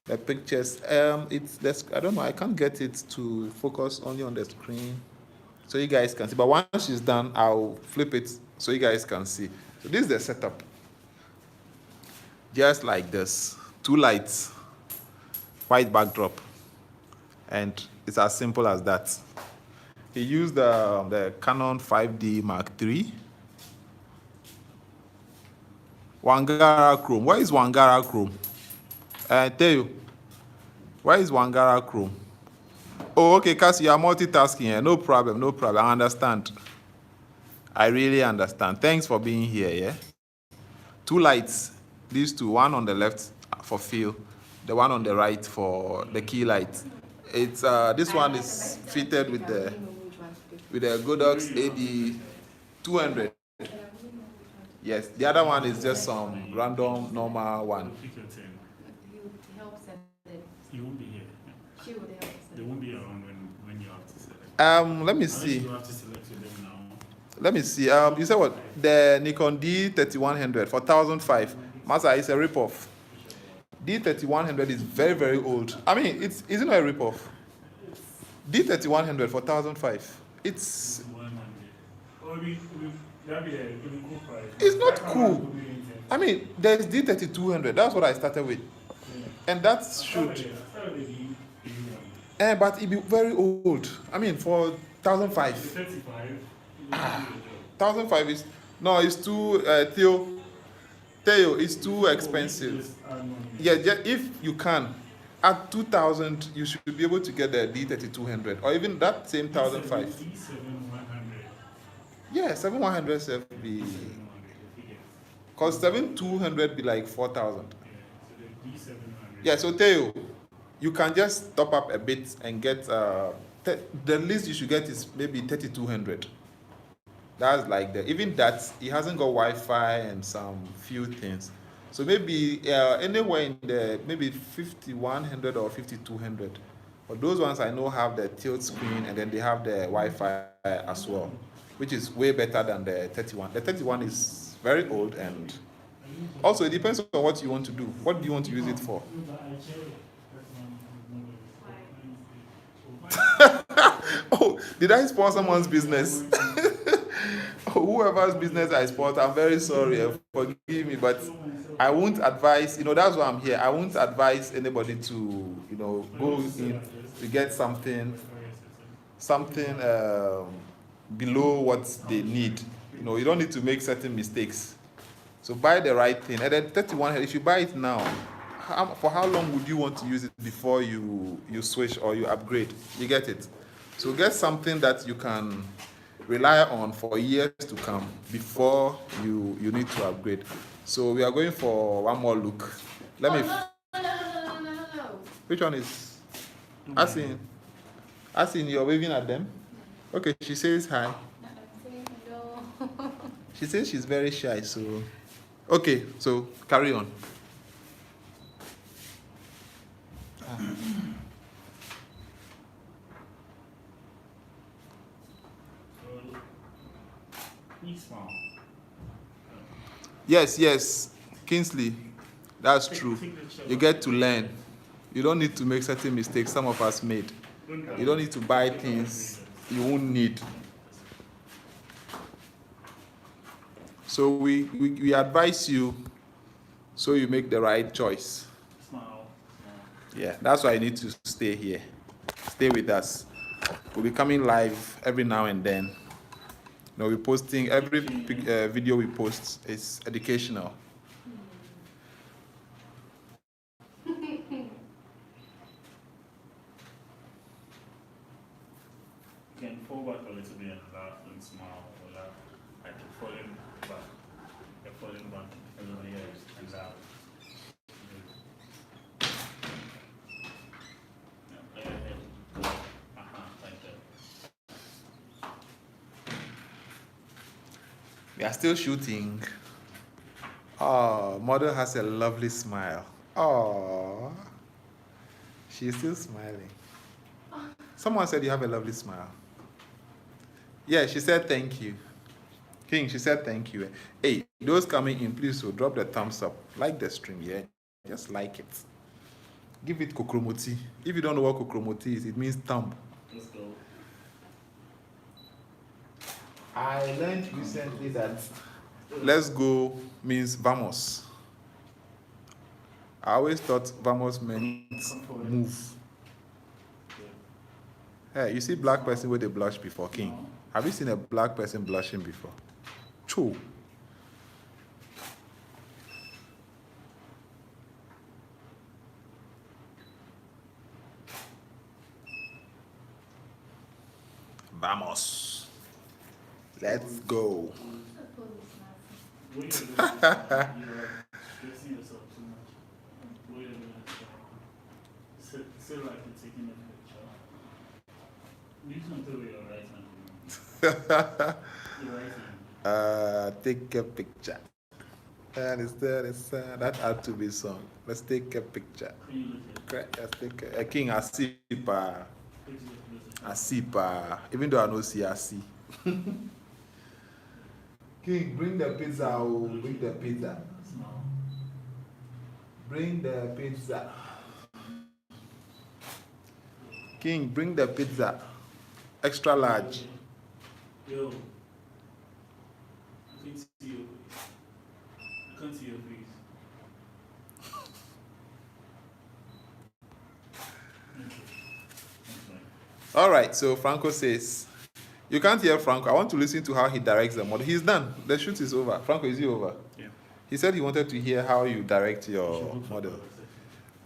the pictures. I don't know. I can't get it to focus only on the screen, so you guys can see. But once she's done, I'll flip it so you guys can see. So this is the setup. Just like this. 2 lights, white backdrop, and it's as simple as that. He used the Canon 5D Mark III. Wangara Chrome. Where is Wangara Chrome? I tell you. Where is Wangara Chrome? Oh, okay, Cassie, you are multitasking here. No problem, no problem. I understand. I really understand. Thanks for being here, yeah? 2 lights. These 2, one on the left for feel, the one on the right for the key light. It's this one is fitted with the Godox AD 200. Yes, the other one is just some random normal one. You won't be here. They won't be around when you have to select. Let me see. You have to select with them now. Let me see. You said what? The Nikon D3100 for 1,005. Masa, it's a ripoff. D3100 is very, very old. I mean, it's isn't it a ripoff? D3100 for 1,005. It's it's not cool. I mean, there's D3200. That's what I started with, and that should. But it be very old. I mean, for 1,005. 1,005 is no. It's too Theo, it's too expensive. Yeah, if you can, at 2,000, you should be able to get the D3200 or even that same 1,005. Yeah, 7,100 be because 7,200 be like 4,000. Yeah, so Theo, you can just top up a bit and get the least you should get is maybe 3,200. That's like even that, it hasn't got Wi-Fi and some few things. So maybe anywhere in the maybe 5,100 or 5,200. But those ones I know have the tilt screen and then they have the Wi-Fi as well, which is way better than the 31. The 31 is very old, and also it depends on what you want to do. What do you want to use it for? Oh, did I spoil someone's business? Whoever's business I spoiled, I'm very sorry. Forgive me, but I won't advise. That's why I'm here. I won't advise anybody to, go in to get something below what they need. You don't need to make certain mistakes. So buy the right thing. And then 31, if you buy it now, for how long would you want to use it before you switch or you upgrade? You get it? So get something that you can rely on for years to come before you need to upgrade. So we are going for one more look. Let me. No. Which one is? As in you're waving at them? Okay, she says hi. She says she's very shy, so. Okay, so carry on. Yes, Kingsley, that's true. You get to learn. You don't need to make certain mistakes some of us made. You don't need to buy things you won't need. So we advise you so you make the right choice. Yeah, that's why you need to stay here. Stay with us. We'll be coming live every now and then. No, we're posting every video we post is educational. You can fall back a little bit and laugh and smile or laugh. Like falling back. You're falling back. Everybody else and laugh. Like that. We are still shooting. Oh, mother has a lovely smile. Oh, she's still smiling. Someone said you have a lovely smile. Yeah, she said thank you. King, she said thank you. Hey, those coming in, please so drop the thumbs up. Like the stream, yeah? Just like it. Give it kokromoti. If you don't know what kokromoti is, it means thumb. Let's go. I learned recently that let's go means vamos. I always thought vamos meant move. Hey, you see black person with a blush before, King? Have you seen a black person blushing before? True. Vamos. Let's go. What are you doing? You're stressing yourself too much. What are you doing? Sit like you're taking a picture. You don't do your right hand. Your right hand. Take a picture. That had to be song. Let's take a picture. Can you look at it? Let's take a King Asipa. Picture of Asipa. Even though I know see Asi. King, bring the pizza. Oh, bring the pizza. Smile. Bring the pizza. King, bring the pizza. Extra large. Yo. I can't see your face. I can't see your face. Okay. All right, so Franco says, you can't hear Franco. I want to listen to how he directs the model. He's done. The shoot is over. Franco, is he over? Yeah. He said he wanted to hear how you direct your model.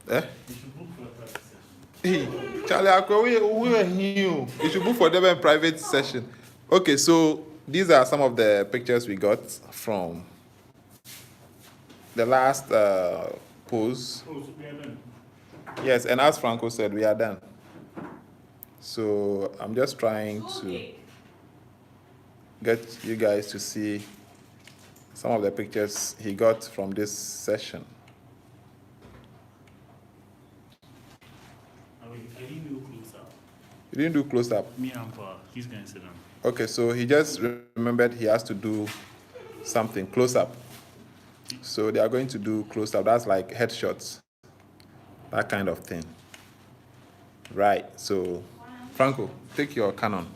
Eh? You should book for a private session. Hey, Charlie, we were here. You should book for them a private session. Okay, so these are some of the pictures we got from the last pose. Oh, so we are done. Yes, and as Franco said, we are done. So I'm just trying to get you guys to see some of the pictures he got from this session. I didn't do close up. You didn't do close up. Me and Pa, he's going to sit down. Okay, so he just remembered he has to do something close up. So they are going to do close up. That's like headshots, that kind of thing. Right, so Franco, take your Canon.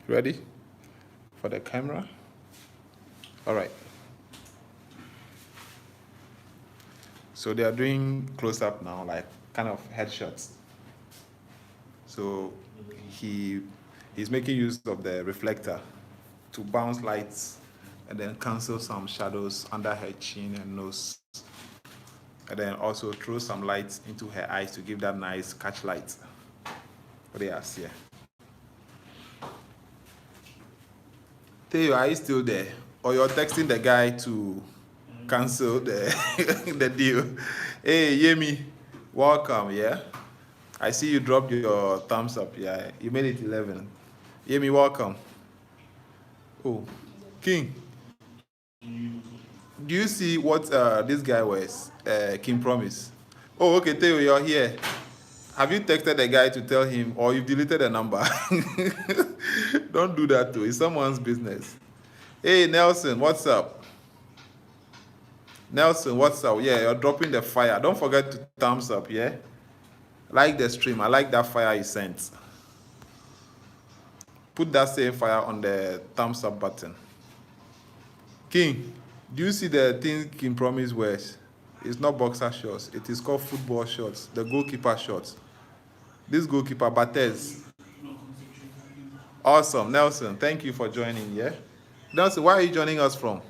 Ready for the camera? All right. So they are doing close up now, like kind of headshots. So he's making use of the reflector to bounce lights and then cancel some shadows under her chin and nose. And then also throw some lights into her eyes to give that nice catch light. What they are here. Theo, are you still there? Or you're texting the guy to cancel the, the deal? Hey, Yemi, welcome, yeah? I see you dropped your thumbs up, yeah? You made it 11. Yemi, welcome. Oh, King, do you see what this guy wears? King Promise. Oh, okay, Theo, you're here. Have you texted the guy to tell him, or you've deleted the number? Don't do that too. It's someone's business. Hey, Nelson, what's up? Nelson, what's up? Yeah, you're dropping the fire. Don't forget to thumbs up, yeah? Like the stream. I like that fire you sent. put that same fire on the thumbs up button. King, do you see the thing King Promise wears? It's not boxer shorts. It is called football shorts, the goalkeeper shorts. This goalkeeper, Bates. Awesome. Nelson, thank you for joining, yeah? Nelson, where are you joining us from?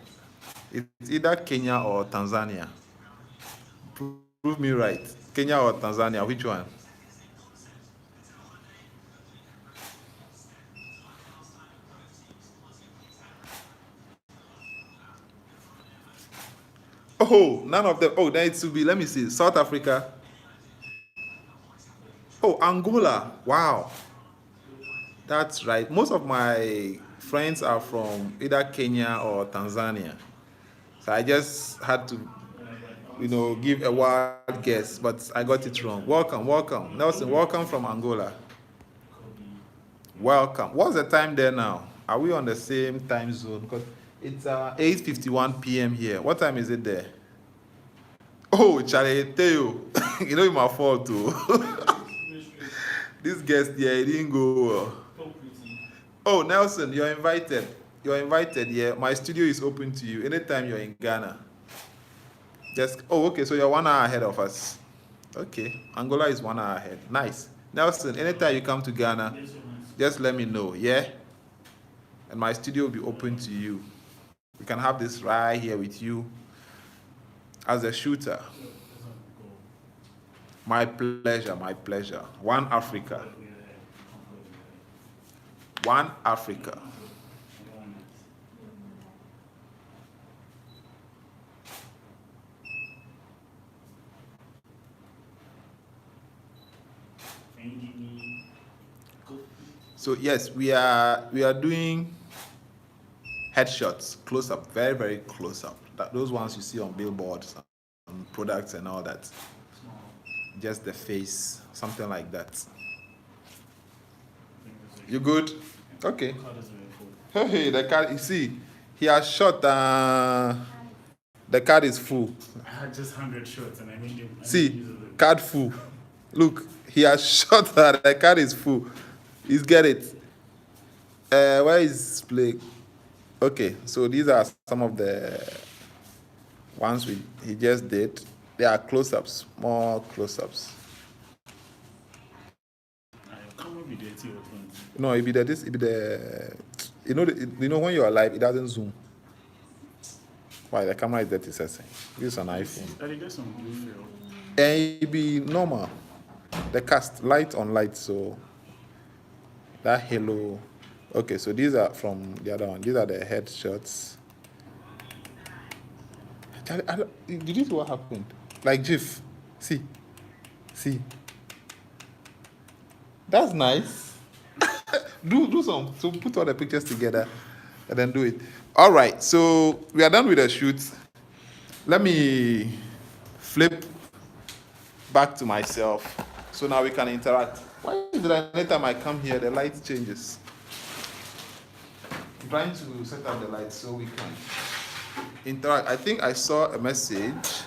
It's either Kenya or Tanzania. Prove me right. Kenya or Tanzania, which one? Oh, none of them. Oh, then it should be, let me see, South Africa. Oh, Angola. Wow. That's right. Most of my friends are from either Kenya or Tanzania. So I just had to, give a wild guess, but I got it wrong. Welcome, welcome. Nelson, welcome from Angola. Welcome. What's the time there now? Are we on the same time zone? Because it's 8:51 p.m. here. What time is it there? Oh, Charlie, Teo. It's my fault too. This guest here, he didn't go well. Oh, Nelson, you're invited. You're invited, yeah. My studio is open to you anytime you're in Ghana. Okay, so you're 1 hour ahead of us. Okay, Angola is 1 hour ahead. Nice. Nelson, anytime you come to Ghana, just let me know, yeah? And my studio will be open to you. We can have this right here with you as a shooter. My pleasure, my pleasure. One Africa. One Africa. So yes, we are doing headshots, close up, very, very close up. Those ones you see on billboards, on products and all that. Just the face, something like that. You good? Okay. Hey, the card, you see, he has shot, the card is full. I had just 100 shots and I made them. See, card full. Look, he has shot that, the card is full. He's get it. Where is play? Okay, so these are some of the ones he just did. They are close-ups, more close-ups. No, it be the you know when you are live, it doesn't zoom. Why the camera is dirty, this is an iPhone. And it be normal. The cast light on light, so that halo. Okay, so these are from the other one. These are the headshots. Did you see what happened? Like GIF. See. That's nice. do some. So put all the pictures together and then do it. All right, so we are done with the shoot. Let me flip back to myself. So now we can interact. Why is it that anytime I come here, the light changes? I'm trying to set up the light so we can interact. I think I saw a message.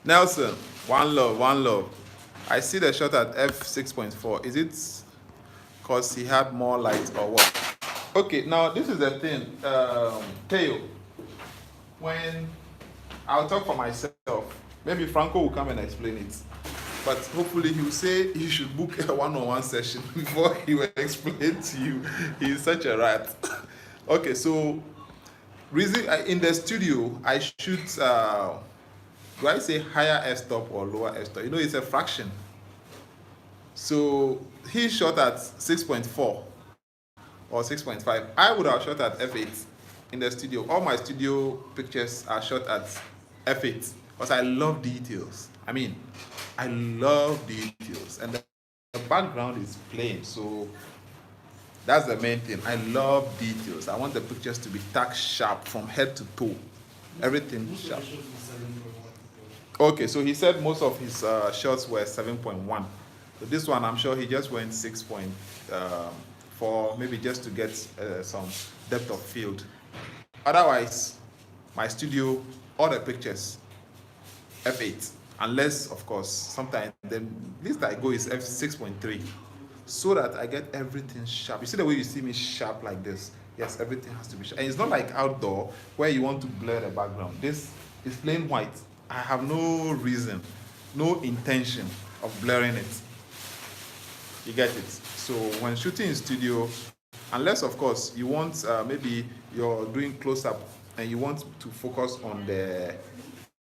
Nelson, one love. I see the shot at f6.4. Is it because he had more light or what? Okay, now this is the thing. Teo, when I'll talk for myself, maybe Franco will come and explain it. But hopefully he will say you should book a one-on-one session before he will explain to you. He's such a rat. Okay, so in the studio, I shoot, do I say higher f-stop or lower f-stop? It's a fraction. So he shot at 6.4 or 6.5. I would have shot at f8 in the studio. All my studio pictures are shot at f8 because I love details. I love details, and the background is plain, so that's the main thing. I love details. I want the pictures to be tack sharp from head to toe, everything sharp. Okay, so he said most of his shots were 7.1. So this one, I'm sure he just went 6.4, maybe just to get some depth of field. Otherwise, my studio, all the pictures, f8. Unless, of course, sometimes the least I go is f6.3. so that I get everything sharp. You see the way you see me sharp like this? Yes, everything has to be sharp. And it's not like outdoor where you want to blur the background. This is plain white. I have no reason, no intention of blurring it. You get it? So when shooting in studio, unless of course you want, maybe you're doing close-up and you want to focus on the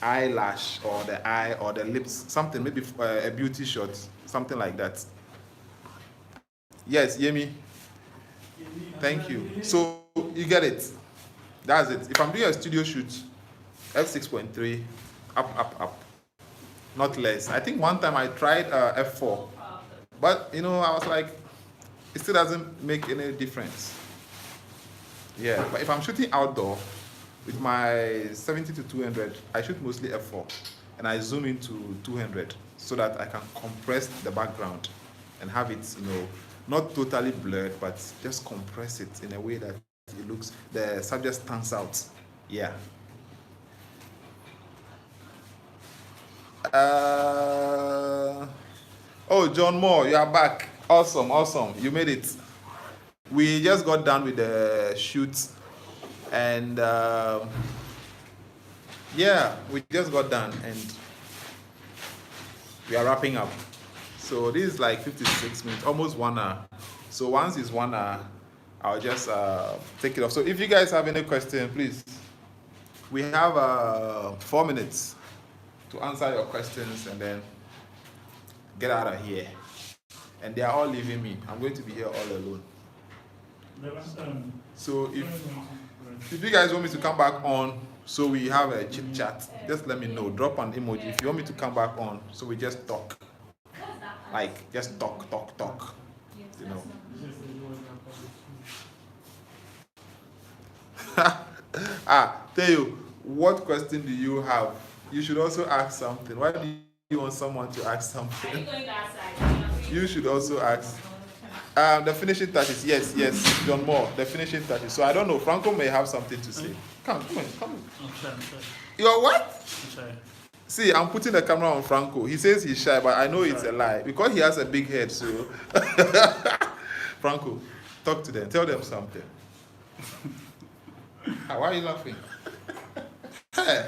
eyelash or the eye or the lips, something, maybe a beauty shot, something like that. Yes, Yemi. Thank you. So you get it. That's it. If I'm doing a studio shoot, f6.3, up, not less. I think one time I tried f4, but I was like, it still doesn't make any difference. Yeah, but if I'm shooting outdoor with my 70 to 200, I shoot mostly f4, and I zoom into 200 so that I can compress the background and have it, not totally blurred, but just compress it in a way that it looks, the subject stands out. Yeah. Oh, John Moore, you are back. Awesome. You made it. We just got done with the shoot, and yeah, we just got done, and we are wrapping up. So this is like 56 minutes, almost 1 hour. So once it's 1 hour, I'll just take it off. So if you guys have any question, please, we have 4 minutes to answer your questions and then get out of here. And they are all leaving me. I'm going to be here all alone. So if you guys want me to come back on, so we have a chit chat, just let me know. Drop an emoji if you want me to come back on, so we just talk. Like, just talk. Tell you, what question do you have? You should also ask something. Why do you want someone to ask something? Are you going outside? You should also ask. The finishing touches, yes, John Moore, the finishing touches. So I don't know, Franco may have something to say. Come on. I'm shy. You're what? I'm shy. See, I'm putting the camera on Franco. He says he's shy, but I know it's a lie because he has a big head. So, Franco, talk to them. Tell them something. Why are you laughing? Hey,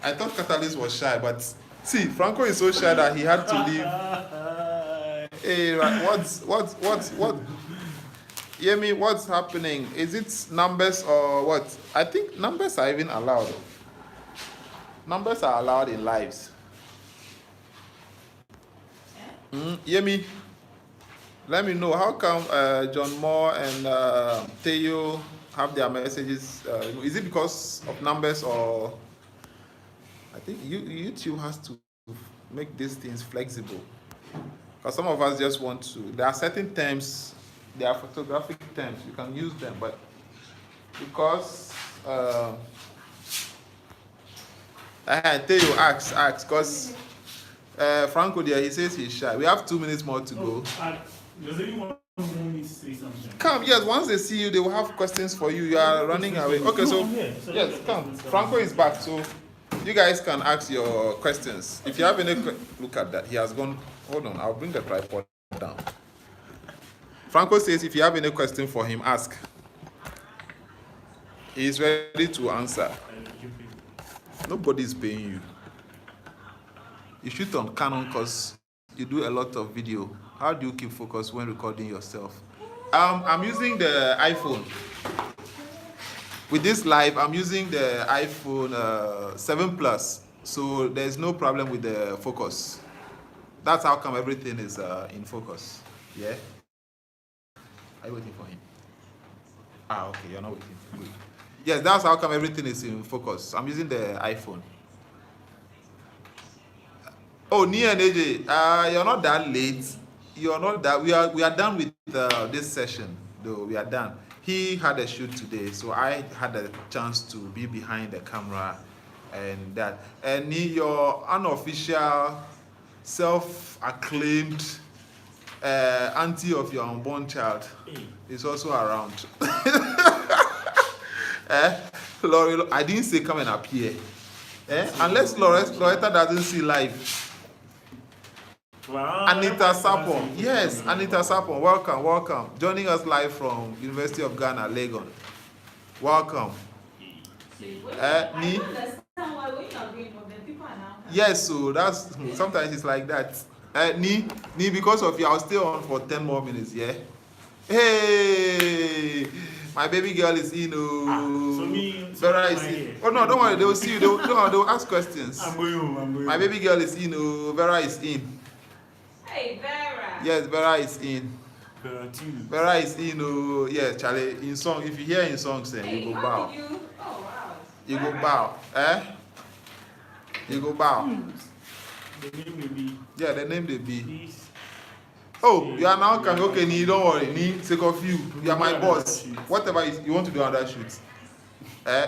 I thought Catalyst was shy, but see, Franco is so shy that he had to leave. Hey, what? Yemi, what's happening? Is it numbers or what? I think numbers are even allowed. Numbers are allowed in lives. Yemi, let me know, how come John Moore and Teo have their messages? Is it because of numbers, or I think YouTube has to make these things flexible? Because some of us just want to, there are certain terms, they are photographic terms, you can use them, but because I tell you, ask, because Franco there, he says he's shy. We have 2 minutes more to go. Does anyone want me to say something? Come, yes, once they see you, they will have questions for you. You are running away. Okay, so, yes, come. Franco is back, so you guys can ask your questions. If you have any, look at that, he has gone. Hold on, I'll bring the tripod down. Franco says if you have any question for him, ask. He is ready to answer. Nobody is paying you. You shoot on Canon because you do a lot of video. How do you keep focus when recording yourself? I'm using the iPhone. With this live, I'm using the iPhone 7 Plus, so there's no problem with the focus. That's how come everything is in focus. Yeah? Are you waiting for him? Okay, you're not waiting. Good. Yes, that's how come everything is in focus. I'm using the iPhone. Oh, Nia and AJ, you're not that late. You're not that. We are done with this session, though. We are done. He had a shoot today, so I had a chance to be behind the camera and that. And your unofficial, self-acclaimed auntie of your unborn child is also around. Laurie, I didn't say come and appear. Unless Loretta doesn't see live. Anita Sapon. Yes, Anita Sapon. Welcome, welcome. Joining us live from University of Ghana, Legon. Welcome. Ni? Yes, so that's sometimes it's like that. Ni, because of you, I'll stay on for 10 more minutes, yeah? Hey, my baby girl is in. Vera is in. Oh no, don't worry, they will see you. They will ask questions. I'm going home. My baby girl is in. Vera is in. Hey, Vera. Yes, Vera is in. Vera is in. Yes, Charlie. In song, if you hear in songs, then you go bow. Oh wow. You go bow. You go bow. The name may be. Yeah, the name they be. Oh, you are now coming. Okay, Ni, don't worry. Ni, sake of you. You are my boss. Whatever you want to do on that shoot.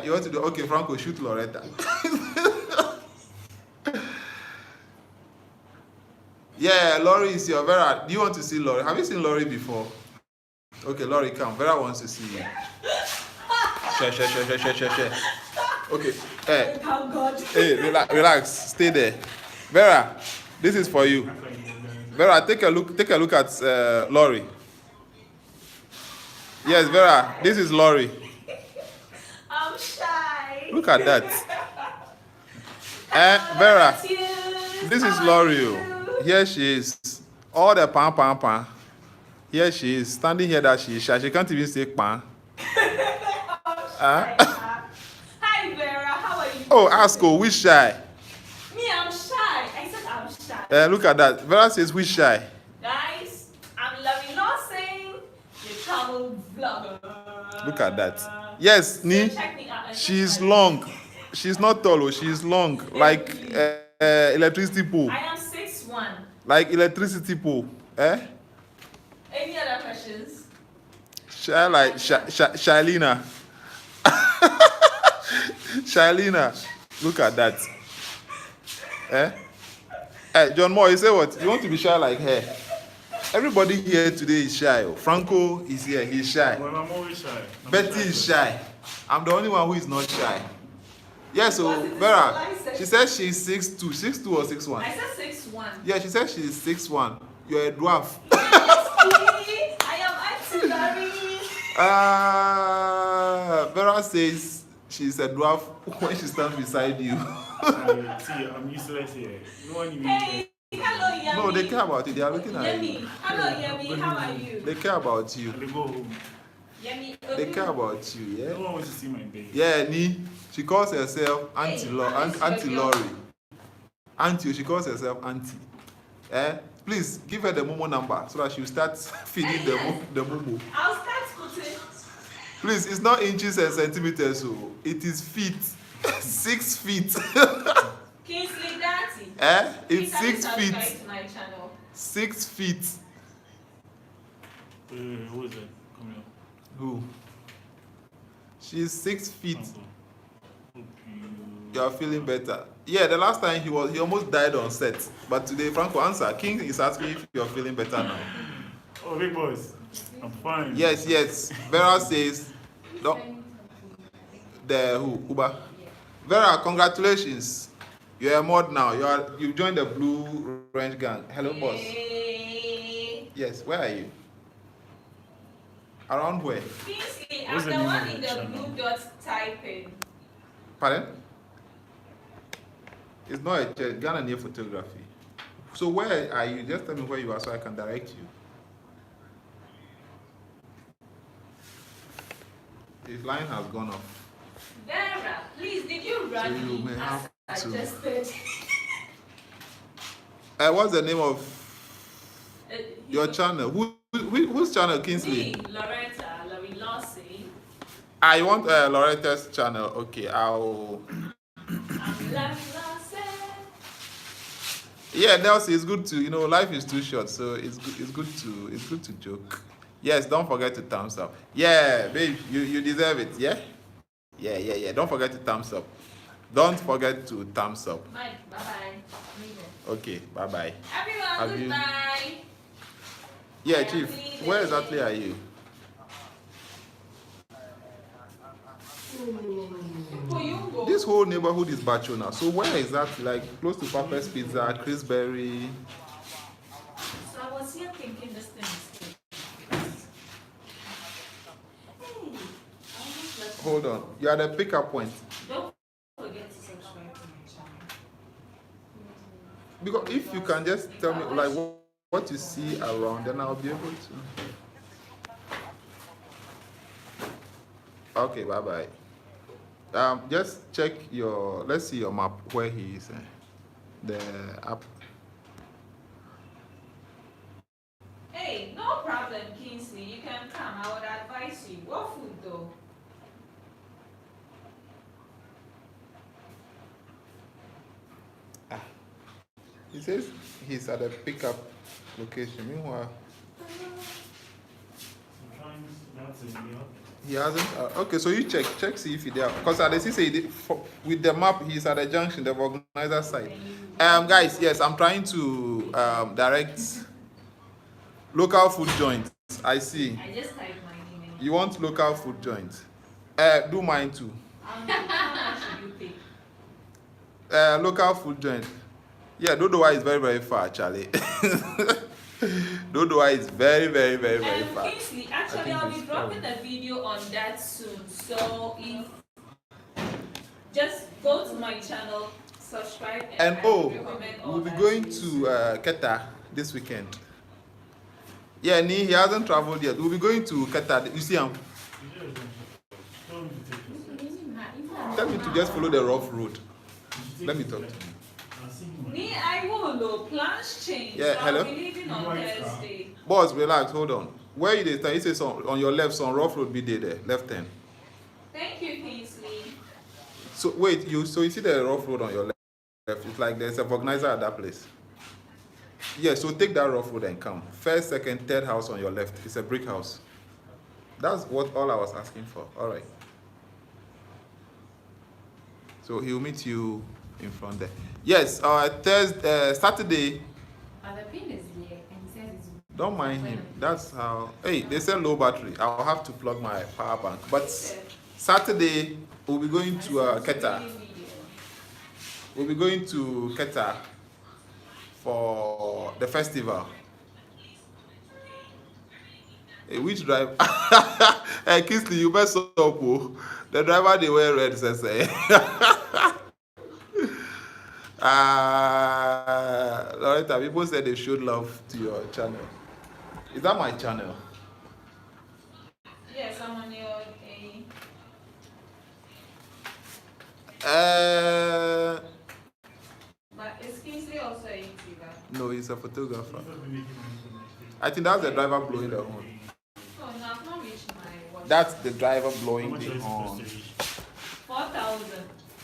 You want to do, okay, Franco, shoot Loretta. Yeah, Laurie is your Vera. Do you want to see Laurie? Have you seen Laurie before? Okay, Laurie, come. Vera wants to see you. Share. Okay. Hey, relax. Stay there. Vera, this is for you. Vera, take a look at Laurie. Yes, Vera, this is Laurie. I'm shy. Look at that. Vera, this is Laurie. Here she is. All the pan. Here she is, standing here that she is shy. She can't even say pan. Hi, Vera. How are you? Oh, ask her, which shy? Me, I'm shy. I said I'm shy. Look at that. Vera says, which shy? Guys, I'm Lovey Lawson, the travel vlogger. Look at that. Yes, Ni. Check me out. She's long. She's not tall, she's long. Like electricity pole. I am 6'1". Like electricity pole. Any other questions? Shailina. Shailina. Look at that. John Moore, you say what? You want to be shy like her? Everybody here today is shy. Franco is here, he's shy. Well, I'm always shy. Betty is shy. I'm the only one who is not shy. Yeah, so Vera, she says she's 6'2", 6'2" or 6'1". I said 6'1". Yeah, she says she's 6'1". You're a dwarf. I am Auntie Larry. Vera says she's a dwarf when she stands beside you. See, I'm useless here. No one even. Hey, hello, Yemi. No, they care about you. They are looking at Yemi. you. Hello, Yemi. How are you? They care about you. They go home. Yemi. They care about you, yeah? No one wants to see my baby. Yeah, Ni. She calls herself Auntie Laurie. Auntie, she calls herself Auntie. Please give her the Momo number so that she'll start feeding the Momo. I'll start putting. Please, it's not inches and centimeters, so it is feet. 6 feet. Kingsley Daddy. It's 6 feet. To my channel. 6 feet. Who is that coming up? Who? She's 6 feet. You are feeling better. Yeah, the last time he almost died on set. But today, Franco, answer. King is asking if you're feeling better now. Oh, big boys. I'm fine. Yes. Vera says, who? Uba. Vera, congratulations. You're a mod now. You've joined the Blue Range Gang. Hello, boss. Yes, where are you? Around where? Kingsley, I'm the one in the blue dot typing. Pardon? It's not a church, Ghananie photography. So where are you? Just tell me where you are so I can direct you. His line has gone off. Vera, please, did you run So you me may have as to. suggested? What's the name of your channel? Whose channel, Kingsley? Me, Loretta, Larry Lawson. I want Loretta's channel. Okay, I'll. I'm Larry Lawson. Yeah, Nelson, it's good to life is too short, so it's good to joke. Yes, don't forget to thumbs up. Yeah, babe, you deserve it. Yeah. Don't forget to thumbs up. Don't forget to thumbs up. Bye bye. Okay, bye bye. Everyone, goodbye. Yeah, Chief, where exactly are you? This whole neighborhood is Bachona. So where exactly? Like close to Papa's Pizza, Chris Berry. hold on. You are at the pickup point. Don't forget to subscribe to my channel. Because if you can just tell me like what you see around, then I'll be able to. Okay, bye bye. Just check your. Let's see your map where he is. The app. Hey, no problem, Kingsley. You can come. I would advise you. What food though? He says he's at a pickup location. Meanwhile, he hasn't. Okay, so you check, see if he's there. Because at the say with the map, he's at the junction, the organizer side. Guys, yes, I'm trying to direct local food joints. I see. I just typed my name. You want local food joints? Do mine too. How much should you pay? Local food joint. Yeah, Dodowa is very, very far, Charlie. Dodowa is very, very, very, very far. Kingsley, actually, I'll be dropping a video on that soon. So if just go to my channel, subscribe, and we'll be going to Keta this weekend. Yeah, he hasn't traveled yet. We'll be going to Keta. You see him? Tell me to just follow the rough road. Let me talk to you. I will know. Plans change. Yeah, so hello? I'll be leaving on Thursday. Boss, relax, hold on. Where you dey stand? He says on your left, some rough road be there, left turn. Thank you, Kingsley. So wait, you see the rough road on your left? It's like there's a organizer at that place. Yeah, so take that rough road and come. First, second, third house on your left. It's a brick house. That's all I was asking for. All right. So he'll meet you in front there. Yes, Saturday. The pin is here, and he says it's. Don't mind him. That's how. Hey, they said low battery. I'll have to plug my power bank. But Saturday we'll be going to Keta. We'll be going to Keta for the festival. Hey, which driver? Hey, Kingsley, you mess up. Oh. The driver they wear red says. Loretta, people said they showed love to your channel. Is that my channel? Yes, I'm on your But is Kingsley also a YouTuber? No, he's a photographer. I think that's the driver blowing the horn. Oh no, I've not reached my watch. That's the driver blowing the horn. 4,000.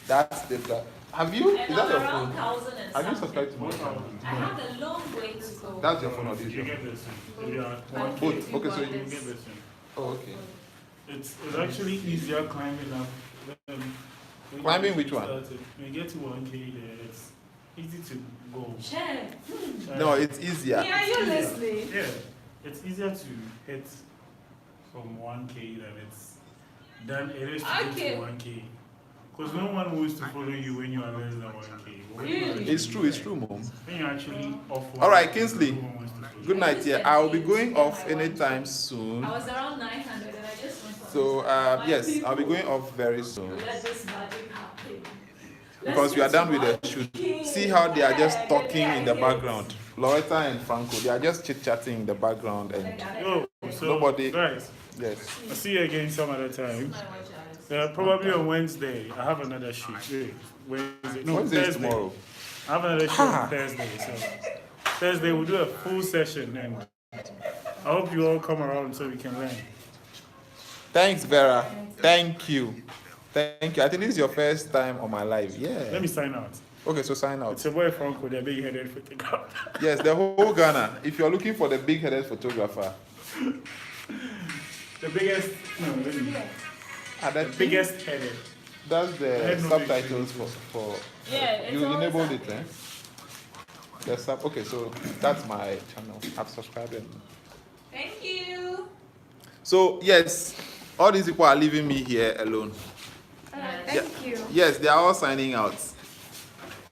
That's the driver. Have you? And Is that I'm your around phone? 1,000 and Have you something. subscribed to my channel? I have a long way to go. That's your phone or this You your get phone? this one. Yeah, Both. Okay, so you you. get this one. Oh, okay. It's actually easier climbing up. When Climbing you which one? started. When you get to 1K there, it's easy to go. Check. No, it's easier. Yeah, are you listening? Yeah, it's easier to hit from 1K than it is to Okay. get to 1K. Because no one wants to follow you when you are less than 1K. But when you Really? It's true, Mom. When you're actually off 1K, All right, Kingsley. no one wants to follow Good night, yeah. I'll be going off anytime soon. I was around 900 and I just went on. So, yes, I'll be going off very soon. Let this magic happen. Because we are done with the shoot. See how they are just talking in the background. Loretta and Franco, they are just chit-chatting in the background. And you. Yo, so Nobody- guys, yes. I'll see you again some other time. Probably on Wednesday. I have another shoot. Wait, Wednesday. No, Wednesday is Thursday. tomorrow. I have another shoot on Thursday. So Thursday we'll do a full session, and I hope you all come around so we can learn. Thanks, Vera. Thank you. Thank you. I think this is your first time on my live. Yeah. Let me sign out. Okay, so sign out. It's your boy Franco, the big-headed photographer. Yes, the whole Ghana. If you're looking for the big-headed photographer. The biggest, no, let me. The biggest headed. That's I the had no subtitles big for Yeah, it's you always enabled it, happening. eh? Okay, so that's my channel. I've subscribed it. Thank you. So yes, all these people are leaving me here alone. Thank you. Yes, they are all signing out.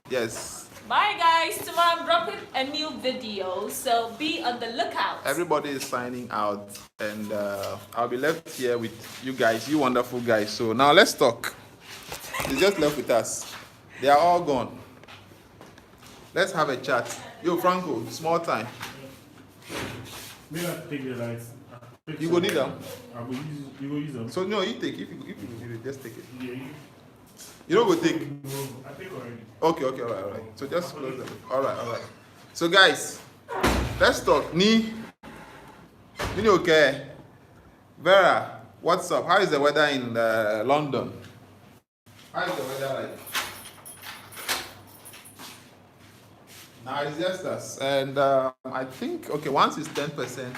Yes, Bye guys, tomorrow I'm dropping a new video, so be on the lookout. Everybody is signing out, and I'll be left here with you guys, you wonderful guys. So now let's talk. It's just left with us. They are all gone. Let's have a chat. Yo, Franco, small time. May I take the lights? You go need them? I will use, you will use them. So no, you take. If you just take it. Yeah, You don't go take. no, I take already. Okay, all right. So just close them. All right. So guys, let's talk. Ni okay. Vera, what's up? How is the weather in London? How is the weather like? Now it's just us, and I think once it's 10%.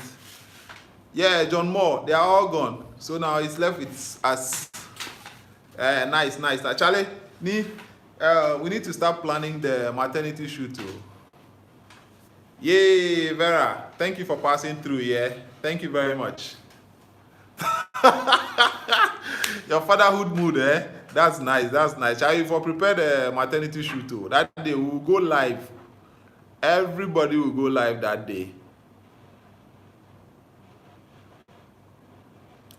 Yeah, John Moore, they are all gone. So now it's left with us. Nice. Actually, we need to start planning the maternity shoot too. Yay, Vera. Thank you for passing through, yeah. Thank you very much. Your fatherhood mood, eh? That's nice. Shall we prepare the maternity shoot too? That day we will go live. Everybody will go live that day.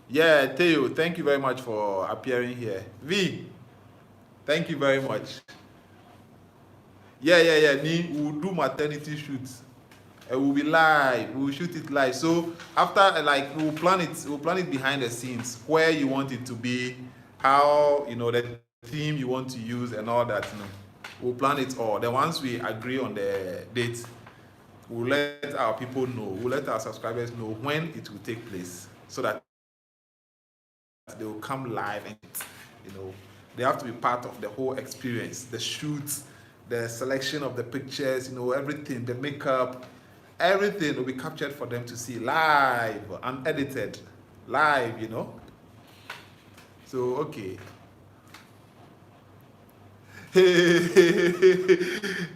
Yeah, Theo, thank you very much for appearing here. V, thank you very much. Yeah. We'll do maternity shoots. We'll be live. We'll shoot it live. So after, we'll plan it behind the scenes, where you want it to be, how, the theme you want to use and all that. We'll plan it all. Then once we agree on the date, we'll let our people know. We'll let our subscribers know when it will take place, so that they will come live and they have to be part of the whole experience, the shoots, the selection of the pictures, everything, the makeup, everything will be captured for them to see live, unedited, live. So okay.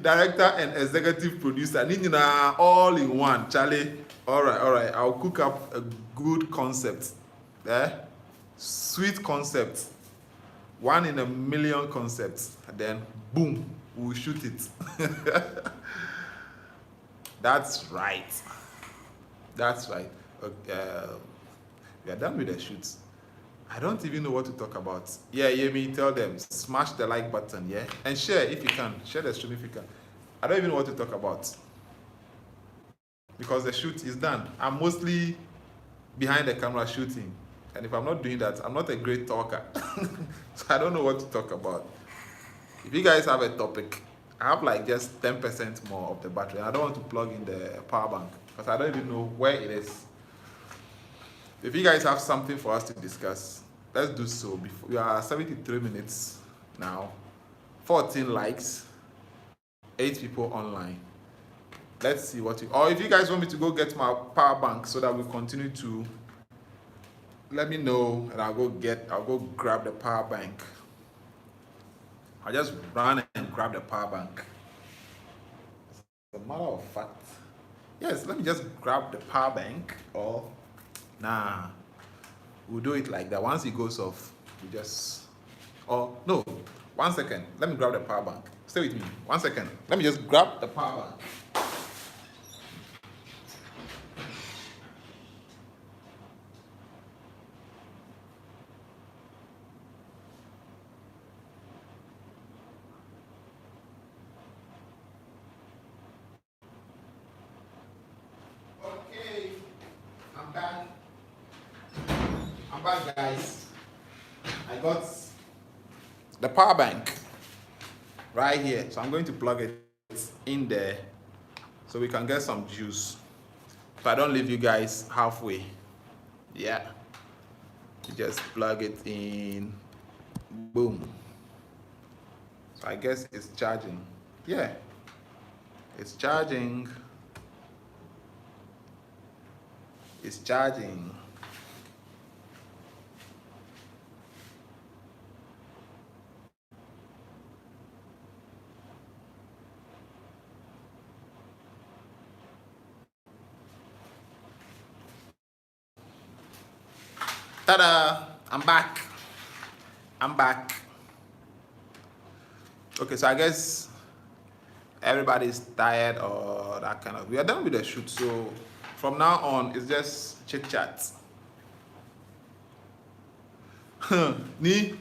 Director and executive producer, Nina, all in one. Charlie, all right. I'll cook up a good concept. Sweet concept. 1 in a million concepts. And then, boom, we'll shoot it. That's right. Okay, we are done with the shoots. I don't even know what to talk about. Yeah, Yemi, tell them, smash the like button, yeah? And share if you can. Share the stream if you can. I don't even know what to talk about, because the shoot is done. I'm mostly behind the camera shooting. And if I'm not doing that, I'm not a great talker. So I don't know what to talk about. If you guys have a topic, I have just 10% more of the battery. I don't want to plug in the power bank, because I don't even know where it is. If you guys have something for us to discuss, let's do so. We are 73 minutes now, 14 likes, 8 people online. Let's see what or if you guys want me to go get my power bank so that we continue to, let me know, and I'll go grab the power bank. I'll just run and grab the power bank. As a matter of fact, yes, let me just grab the power bank. Or nah, we'll do it like that. Once it goes off, we just, no, 1 second. Let me grab the power bank. Stay with me. 1 second. Let me just grab the power bank. I'm back, guys. I got the power bank right here, so I'm going to plug it in there so we can get some juice, so I don't leave you guys halfway. Yeah, you just plug it in, boom. So I guess it's charging. Yeah, it's charging. It's charging. Ta-da! I'm back. Okay, so I guess everybody's tired or that kind of. We are done with the shoot, so from now on it's just chit chat. Ni,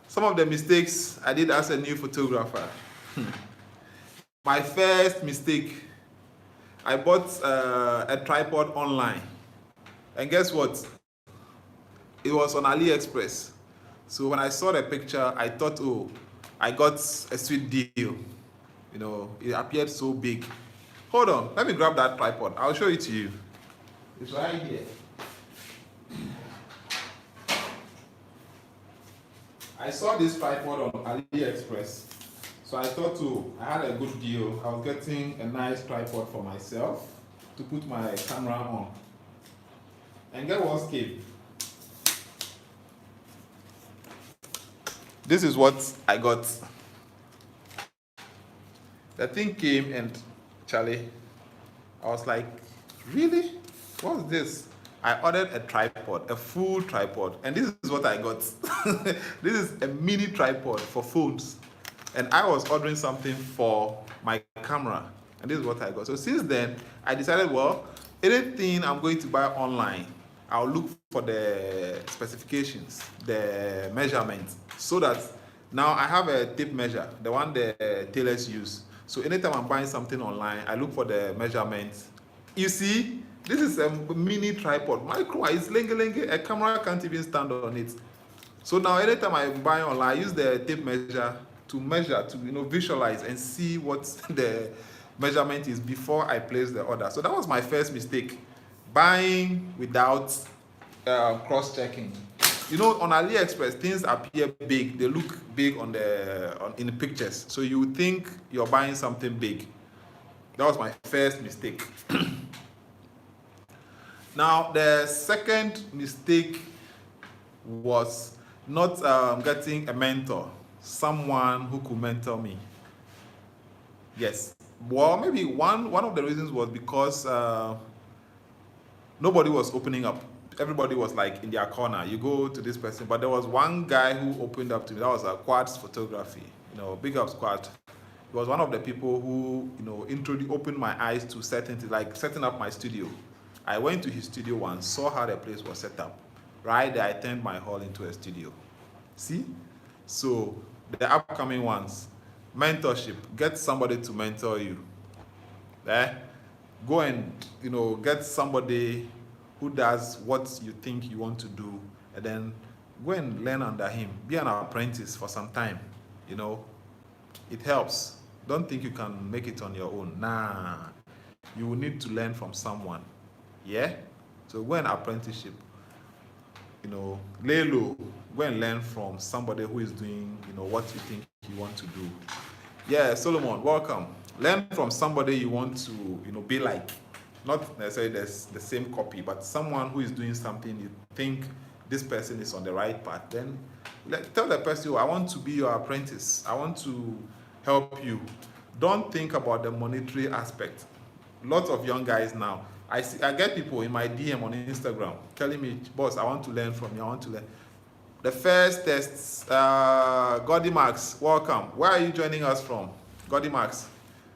some of the mistakes I did as a new photographer. My first mistake, I bought a tripod online, and guess what? It was on AliExpress. So when I saw the picture, I thought, oh, I got a sweet deal. You know, it appeared so big. Hold on, let me grab that tripod. I'll show it to you. It's right here. I saw this tripod on AliExpress. So I thought, oh, I had a good deal. I was getting a nice tripod for myself to put my camera on. And get what came? This is what I got. The thing came and Charlie, I was like, really? What's this? I ordered a tripod, a full tripod, and this is what I got. This is a mini tripod for phones. And I was ordering something for my camera, and this is what I got. So since then, I decided, well, anything I'm going to buy online, I'll look for the specifications, the measurements, so that now I have a tape measure, the one the tailors use. So anytime I'm buying something online, I look for the measurements. You see, this is a mini tripod. Micro, it's lengue. A camera can't even stand on it. So now anytime I buy online, I use the tape measure to measure, to visualize and see what the measurement is before I place the order. So that was my first mistake, buying without cross-checking. On AliExpress, things appear big. They look big in the pictures. So you think you're buying something big. That was my first mistake. Now, the second mistake was not getting a mentor, someone who could mentor me. Yes. Well, maybe one of the reasons was because nobody was opening up. Everybody was like in their corner. You go to this person, but there was one guy who opened up to me. That was Quad's photography. Big up Quad. He was one of the people who opened my eyes to certain things, like setting up my studio. I went to his studio once, saw how the place was set up. Right there, I turned my hall into a studio. See? So the upcoming ones, mentorship. Get somebody to mentor you. Go and get somebody who does what you think you want to do, and then go and learn under him. Be an apprentice for some time. It helps. Don't think you can make it on your own. Nah, you will need to learn from someone. Yeah? So go and apprenticeship. Lay low. Go and learn from somebody who is doing, what you think you want to do. Yeah, Solomon, welcome. Learn from somebody you want to, be like. Not necessarily the same copy, but someone who is doing something you think this person is on the right path. Then tell the person, I want to be your apprentice. I want to help you. Don't think about the monetary aspect. Lots of young guys now, I get people in my DM on Instagram telling me, boss, I want to learn from you. I want to learn. The first tests, Goddy Max, welcome. Where are you joining us from? Goddy Max,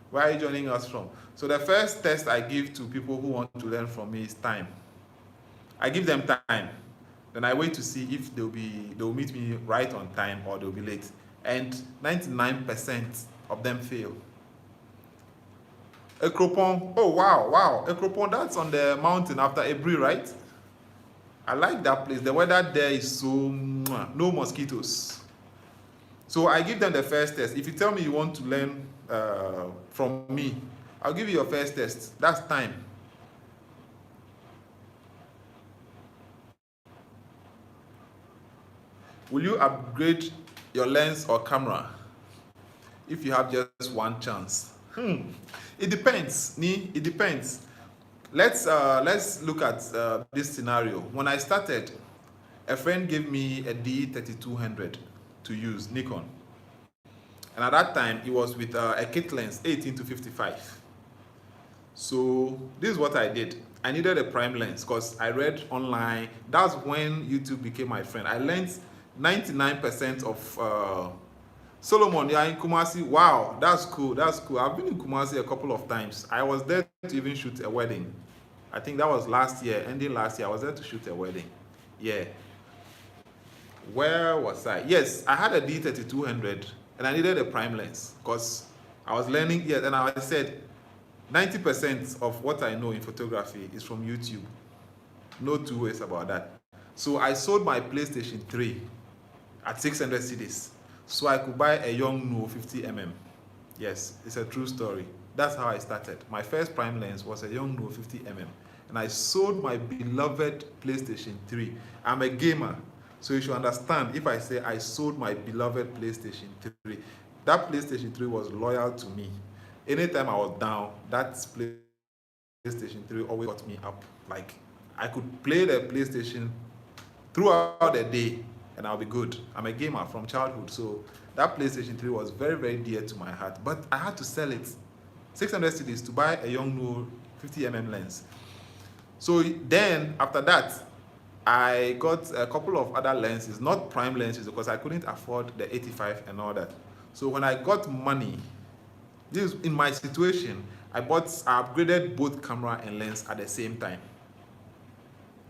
where are you joining us from? So the first test I give to people who want to learn from me is time. I give them time. Then I wait to see if they'll meet me right on time or they'll be late. And 99% of them fail. Ekropon, oh wow. Ekropon, that's on the mountain after Ebri, right? I like that place. The weather there is so, no mosquitoes. So I give them the first test. If you tell me you want to learn from me, I'll give you your first test. That's time. Will you upgrade your lens or camera if you have just one chance? It depends. It depends. Let's look at this scenario. When I started, a friend gave me a D3200 to use, Nikon. And at that time, it was with a kit lens, 18-55. So this is what I did. I needed a prime lens because I read online. That's when YouTube became my friend. I learned 99% of Solomon, you are in Kumasi. Wow, that's cool. That's cool. I've been in Kumasi a couple of times. I was there to even shoot a wedding. I think that was last year, ending last year. I was there to shoot a wedding. Yeah. Where was I? Yes, I had a D3200 and I needed a prime lens because I was learning. Yeah, and I said 90% of what I know in photography is from YouTube. No two ways about that. So I sold my PlayStation 3 at 600 cedis so I could buy a Yongnuo 50mm. Yes, it's a true story. That's how I started. My first prime lens was a Yongnuo 50mm, and I sold my beloved PlayStation 3. I'm a gamer, so you should understand if I say I sold my beloved PlayStation 3. That PlayStation 3 was loyal to me. Anytime I was down, that PlayStation 3 always got me up. Like, I could play the PlayStation throughout the day and I'll be good. I'm a gamer from childhood, so that PlayStation 3 was very, very dear to my heart. But I had to sell it. 600 cedis to buy a Yongnuo 50mm lens. So then, after that, I got a couple of other lenses, not prime lenses, because I couldn't afford the 85 and all that. So when I got money, this in my situation, I upgraded both camera and lens at the same time.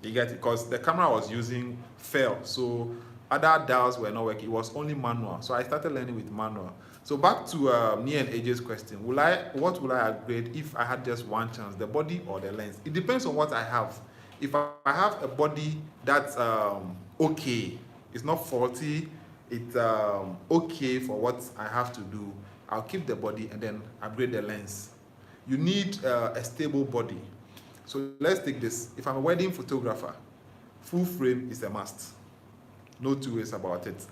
You get it? Because the camera I was using fell, so other dials were not working. It was only manual. So I started learning with manual. So back to me and AJ's question, what will I upgrade if I had just one chance, the body or the lens? It depends on what I have. If I have a body that's okay, it's not faulty, it's okay for what I have to do, I'll keep the body and then upgrade the lens. You need a stable body. So let's take this. If I'm a wedding photographer, full frame is a must. No two ways about it.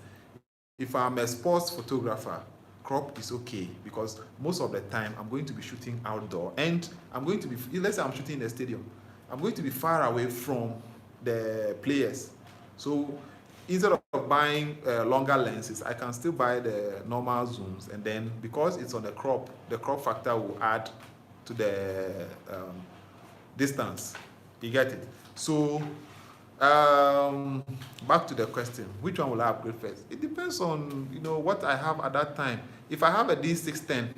If I'm a sports photographer, crop is okay because most of the time I'm going to be shooting outdoor and I'm going to be, let's say I'm shooting in a stadium, I'm going to be far away from the players. So instead of buying longer lenses, I can still buy the normal zooms, and then because it's on the crop factor will add to the distance. You get it? So back to the question, which one will I upgrade first? It depends on what I have at that time. If I have a D610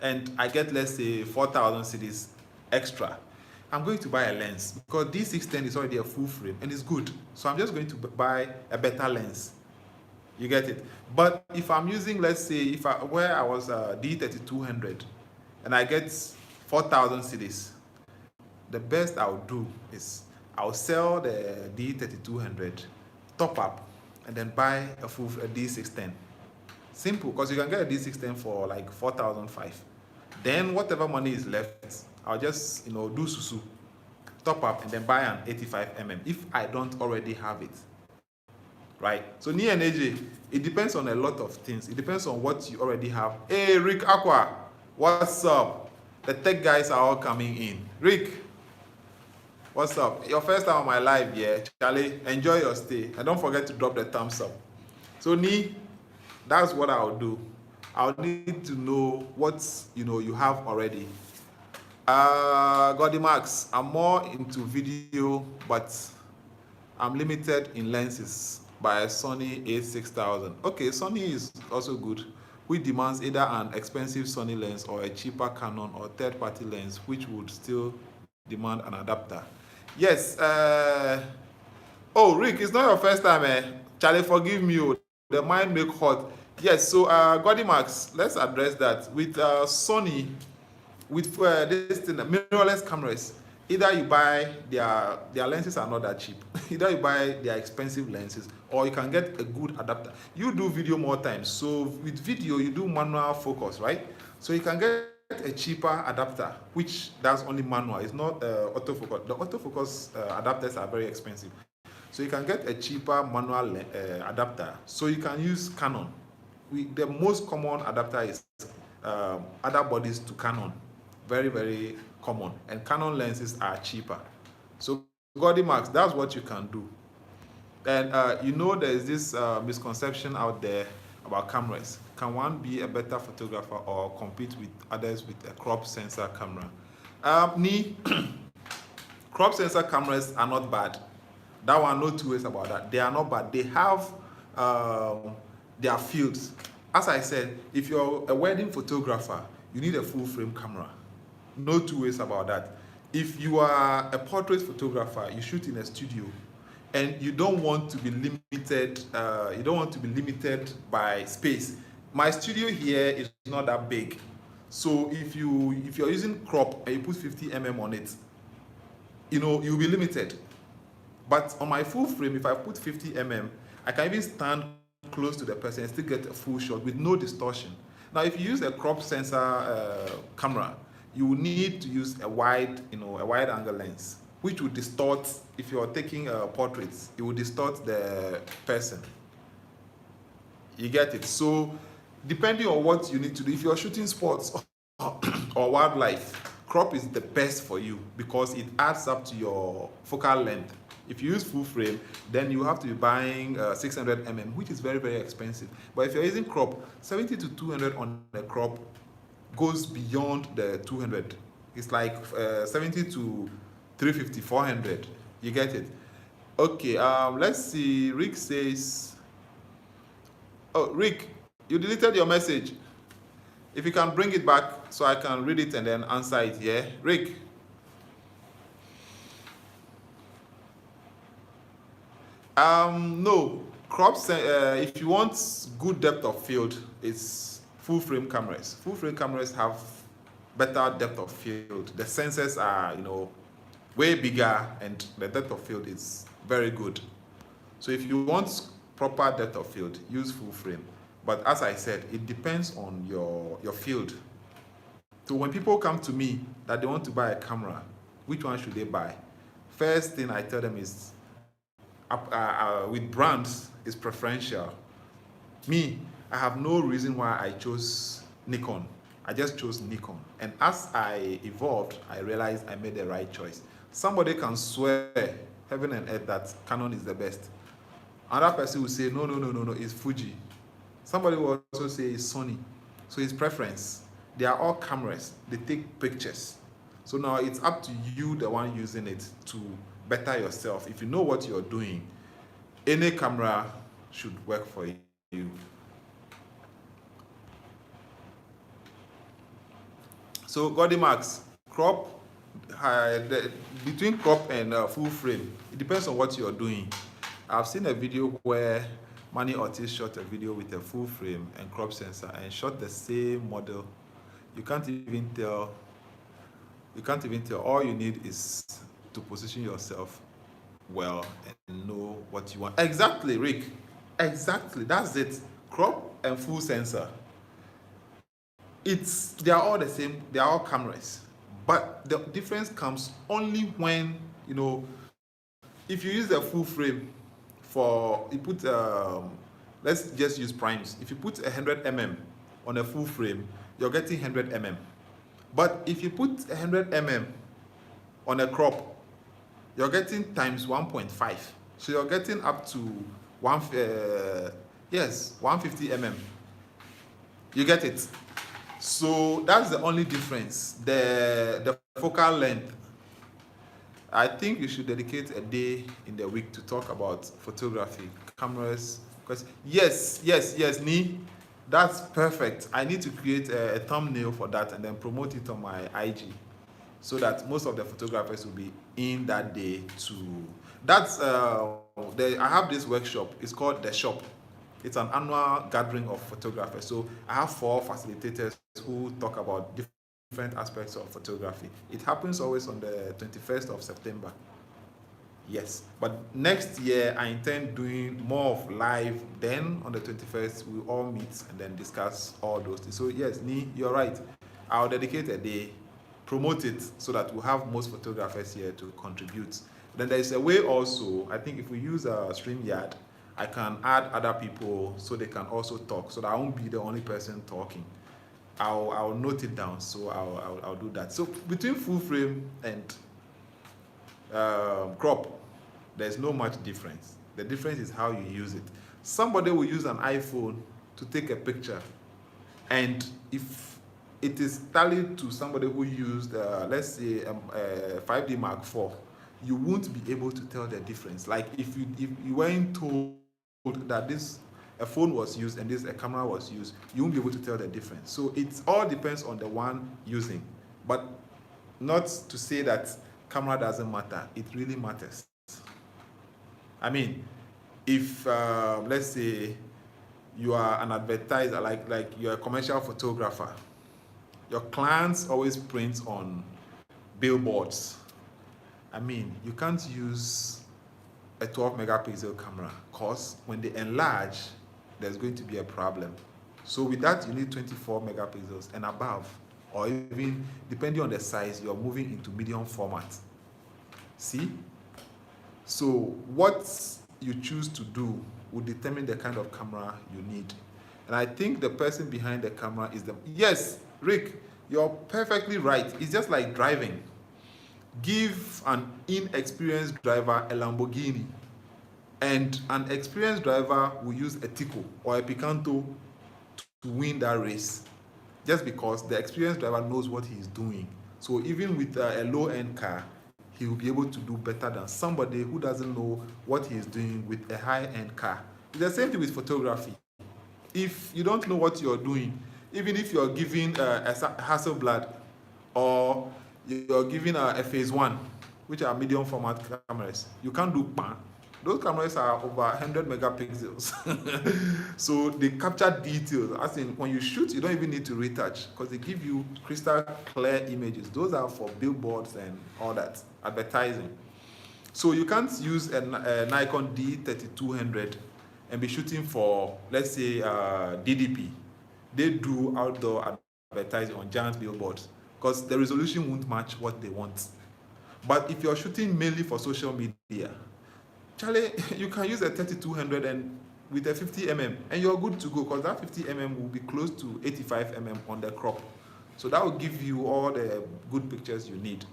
and I get, let's say, 4,000 cedis extra, I'm going to buy a lens because D610 is already a full frame and it's good. So I'm just going to buy a better lens. You get it? But if I'm using, let's say, where I was D3200 and I get 4,000 cedis, the best I'll do is I'll sell the D3200, top up, and then buy a D610. Simple, because you can get a D610 for like 4,500. Then whatever money is left, I'll just do susu, top up, and then buy an 85mm if I don't already have it. Right? So Ni and AJ, it depends on a lot of things. It depends on what you already have. Hey, Rick Aqua, what's up? The tech guys are all coming in. Rick, what's up? Your first time on my live, yeah. Charlie, enjoy your stay. And don't forget to drop the thumbs up. So Ni, that's what I'll do. I'll need to know what you have already. Godi Max, I'm more into video, but I'm limited in lenses by a Sony a6000. Okay, Sony is also good, which demands either an expensive Sony lens or a cheaper Canon or third-party lens, which would still demand an adapter. Yes. Oh, Rick, it's not your first time, eh? Charlie, forgive me. The mind make hot. Yes. So, Godi Max, let's address that with Sony. With this thing, mirrorless cameras, either you buy their lenses are not that cheap. Either you buy their expensive lenses, or you can get a good adapter. You do video more times, so with video you do manual focus, right? So you can get a cheaper adapter, which does only manual. It's not autofocus. The autofocus adapters are very expensive, so you can get a cheaper manual adapter. So you can use Canon. The most common adapter is other bodies to Canon. Very, very common, and Canon lenses are cheaper. So Godi Max, that's what you can do. And there's this misconception out there about cameras. Can one be a better photographer or compete with others with a crop sensor camera? Crop sensor cameras are not bad. That one, no two ways about that. They are not bad. They have their fields. As I said, if you're a wedding photographer, you need a full frame camera. No two ways about that. If you are a portrait photographer, you shoot in a studio, and you don't want to be limited. You don't want to be limited by space. My studio here is not that big, so if you're using crop and you put 50 mm on it, you'll be limited. But on my full frame, if I put 50 mm, I can even stand close to the person and still get a full shot with no distortion. Now, if you use a crop sensor camera, you will need to use a wide angle lens, which will distort. If you're taking portraits, it will distort the person. You get it? So, depending on what you need to do, if you're shooting sports or wildlife, crop is the best for you because it adds up to your focal length. If you use full frame, then you have to be buying 600 mm, which is very, very expensive. But if you're using crop, 70 to 200 on the crop goes beyond the 200. It's like 70 to 350, 400. You get it? Okay, let's see. Rick says, oh, Rick, you deleted your message. If you can bring it back so I can read it and then answer it, yeah? Rick? No. Crops, if you want good depth of field, it's full frame cameras. Full frame cameras have better depth of field. The sensors are, way bigger and the depth of field is very good. So if you want proper depth of field, use full frame. But as I said, it depends on your field. So when people come to me that they want to buy a camera, which one should they buy? First thing I tell them is, with brands, is preferential. Me, I have no reason why I chose Nikon. I just chose Nikon. And as I evolved, I realized I made the right choice. Somebody can swear heaven and earth that Canon is the best. Another person will say, no, it's Fuji. Somebody will also say it's Sony. So it's preference. They are all cameras. They take pictures. So now it's up to you, the one using it, to better yourself. If you know what you're doing, any camera should work for you. So Gordy Max, crop, between crop and full frame, it depends on what you're doing. I've seen a video where Manny Ortiz shot a video with a full frame and crop sensor and shot the same model. You can't even tell. All you need is to position yourself well and know what you want. Exactly, Rick. Exactly. That's it. Crop and full sensor. They are all the same. They are all cameras. But the difference comes only when, if you use a full frame you put, let's just use primes. If you put 100 mm on a full frame, you're getting 100 mm. But if you put 100 mm on a crop, you're getting times 1.5. So you're getting up to 150 mm. You get it? So that's the only difference. The focal length. I think you should dedicate a day in the week to talk about photography, cameras. Because yes, Nee, that's perfect. I need to create a thumbnail for that and then promote it on my IG, so that most of the photographers will be in that day too. That's I have this workshop. It's called The Shop. It's an annual gathering of photographers. So I have 4 facilitators who talk about different aspects of photography. It happens always on the 21st of September. Yes, but next year I intend doing more of live. Then on the 21st we all meet and then discuss all those things. So yes, Nee, you're right. I'll dedicate a day, promote it so that we'll have most photographers here to contribute. Then there is a way also, I think if we use a StreamYard, I can add other people so they can also talk, so that I won't be the only person talking. I'll note it down, so I'll do that. So between full frame and crop, there's no much difference. The difference is how you use it. Somebody will use an iPhone to take a picture, and if it is tallied to somebody who used, let's say, 5D Mark IV, you won't be able to tell the difference. Like if you weren't told that this a phone was used and a camera was used, you won't be able to tell the difference. So it all depends on the one using. But not to say that camera doesn't matter. It really matters. I mean, if let's say you are an advertiser, like you're a commercial photographer, your clients always print on billboards. I mean, you can't use a 12 megapixel camera because when they enlarge, there's going to be a problem. So with that, you need 24 megapixels and above, or even depending on the size, you're moving into medium format. See? So what you choose to do will determine the kind of camera you need. And I think the person behind the camera is the... Yes, Rick, you're perfectly right. It's just like driving. Give an inexperienced driver a Lamborghini, and an experienced driver will use a Tico or a Picanto to win that race, just because the experienced driver knows what he's doing. So even with a low-end car, he will be able to do better than somebody who doesn't know what he's doing with a high-end car. It's the same thing with photography. If you don't know what you're doing, even if you're giving a Hasselblad or you're giving a phase 1, which are medium format cameras, you can't do pan. Those cameras are over 100 megapixels. So they capture details. As in, when you shoot, you don't even need to retouch because they give you crystal clear images. Those are for billboards and all that, advertising. So you can't use a Nikon D3200 and be shooting for, let's say, DDP. They do outdoor advertising on giant billboards because the resolution won't match what they want. But if you're shooting mainly for social media, Charlie, you can use a 3200 and with a 50 mm and you're good to go, because that 50 mm will be close to 85 mm on the crop. So that will give you all the good pictures you need.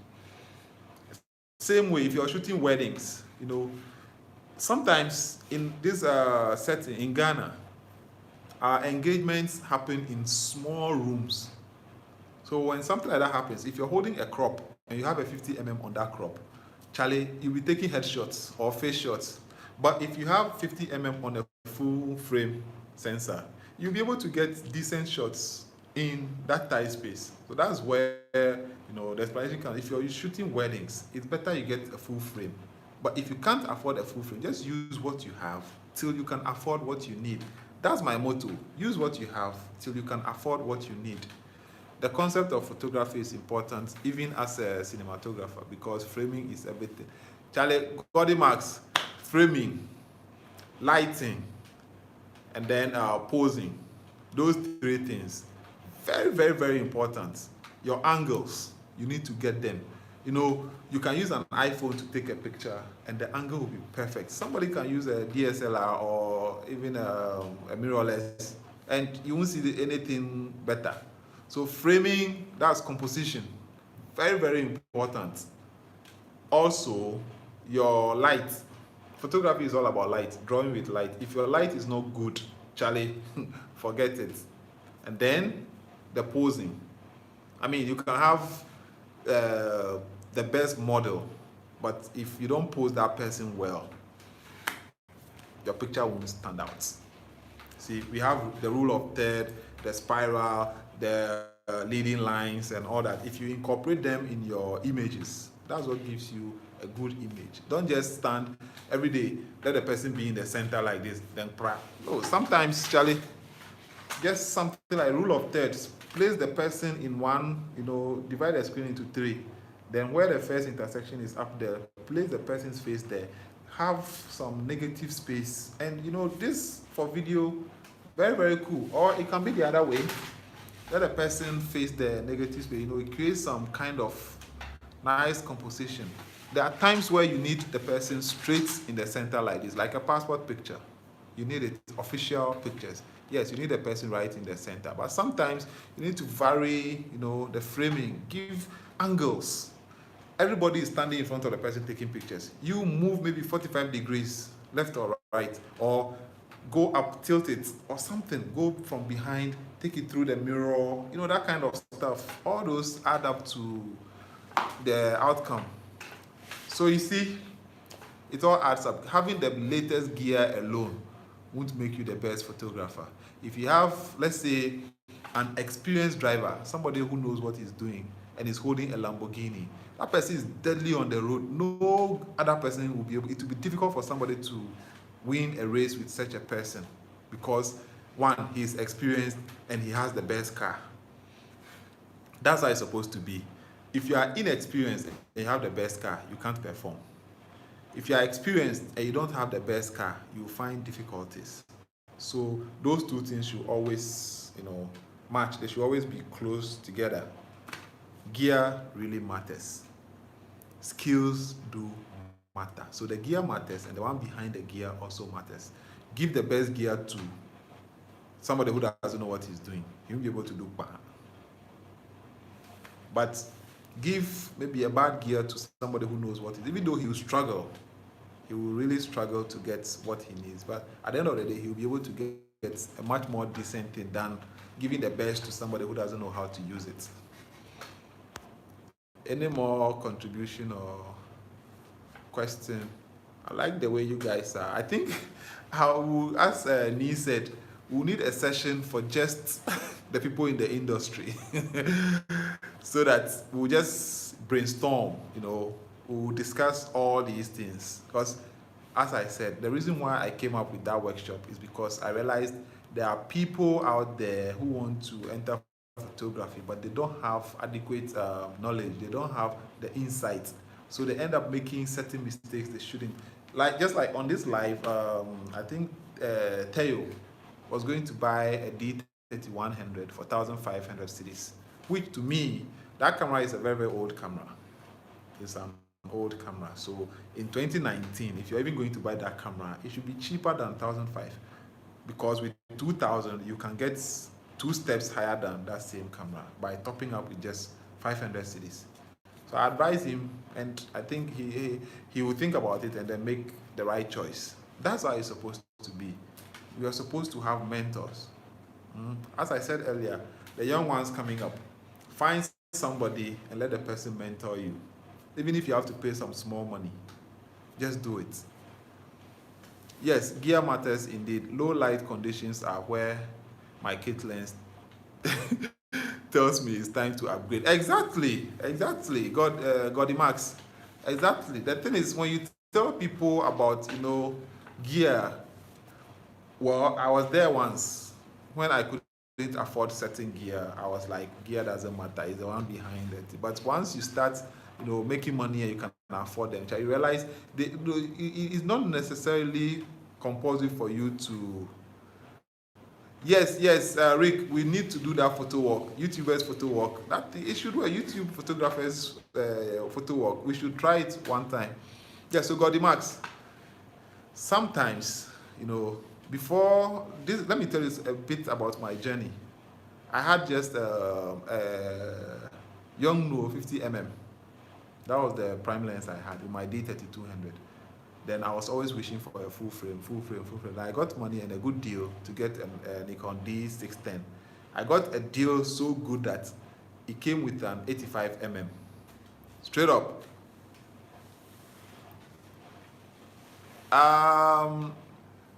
Same way, if you're shooting weddings, you know, sometimes in this setting in Ghana, our engagements happen in small rooms. So when something like that happens, if you're holding a crop and you have a 50 mm on that crop, Charlie, you'll be taking headshots or face shots. But if you have 50 mm on a full frame sensor, you'll be able to get decent shots in that tight space. So that's where, you know, the explanation comes. If you're shooting weddings, it's better you get a full frame. But if you can't afford a full frame, just use what you have till you can afford what you need. That's my motto. Use what you have till you can afford what you need. The concept of photography is important, even as a cinematographer, because framing is everything. Charlie, body marks, framing, lighting, and then posing. Those three things, very, very, very important. Your angles, you need to get them. You know, you can use an iPhone to take a picture, and the angle will be perfect. Somebody can use a DSLR or even a mirrorless, and you won't see anything better. So framing, that's composition. Very, very important. Also, your light. Photography is all about light, drawing with light. If your light is not good, Charlie, forget it. And then the posing. I mean, you can have the best model, but if you don't pose that person well, your picture won't stand out. See, we have the rule of third, the spiral, the leading lines and all that. If you incorporate them in your images, that's what gives you a good image. Don't just stand every day, let the person be in the center like this, then crack. No, sometimes, Charlie, just something like rule of thirds. Place the person in one, you know, divide the screen into 3. Then where the first intersection is up there, place the person's face there. Have some negative space. And, you know, this for video, very, very cool. Or it can be the other way. Let the person face the negative space. You know, it creates some kind of nice composition. There are times where you need the person straight in the center like this, like a passport picture. You need it, official pictures. Yes, you need the person right in the center. But sometimes you need to vary, you know, the framing, give angles. Everybody is standing in front of the person taking pictures. You move maybe 45 degrees, left or right, or go up, tilt it, or something. Go from behind, take it through the mirror, you know, that kind of stuff. All those add up to the outcome. So you see, it all adds up. Having the latest gear alone won't make you the best photographer. If you have, let's say, an experienced driver, somebody who knows what he's doing, and is holding a Lamborghini, that person is deadly on the road. No other person will be able. It will be difficult for somebody to win a race with such a person, because one, he's experienced and he has the best car. That's how it's supposed to be. If you are inexperienced and you have the best car, you can't perform. If you are experienced and you don't have the best car, you will find difficulties. So those two things should always, match. They should always be close together. Gear really matters. Skills do matter. So the gear matters, and the one behind the gear also matters. Give the best gear to somebody who doesn't know what he's doing. He won't be able to do bad. But give maybe a bad gear to somebody who knows what it is. Even though he will struggle, he will really struggle to get what he needs. But at the end of the day, he will be able to get a much more decent thing than giving the best to somebody who doesn't know how to use it. Any more contribution or question? I like the way you guys are. I think, as Nee said, we'll need a session for just the people in the industry so that we'll just brainstorm, we'll discuss all these things. Because, as I said, the reason why I came up with that workshop is because I realized there are people out there who want to enter photography, but they don't have adequate knowledge. They don't have the insight. So they end up making certain mistakes they shouldn't. Just like on this live, I think Theo was going to buy a D3100 for 1,500 cedis, which to me, that camera is a very, very old camera. It's an old camera. So in 2019, if you're even going to buy that camera, it should be cheaper than 1,500, because with 2,000, you can get 2 steps higher than that same camera by topping up with just 500 cedis. So I advise him, and I think he will think about it and then make the right choice. That's how it's supposed to be. We are supposed to have mentors. As I said earlier, the young ones coming up, find somebody and let the person mentor you. Even if you have to pay some small money, just do it. Yes, gear matters indeed. Low light conditions are where my kit lens tells me it's time to upgrade. Exactly. Godi Max. Exactly. The thing is, when you tell people about, gear, well, I was there once when I couldn't afford certain gear. I was like, gear doesn't matter, it's the one behind it. But once you start, making money and you can afford them, you realize it's not necessarily compulsory for you to. Yes, Rick, we need to do that photo walk, YouTubers photo walk. It should be a YouTube photographers photo walk. We should try it one time. Yeah, so Godi Max, sometimes, before this, let me tell you a bit about my journey. I had just a Yongnuo 50mm. That was the prime lens I had with my D3200. Then I was always wishing for a full frame. And I got money and a good deal to get a Nikon D610. I got a deal so good that it came with an 85mm. Straight up.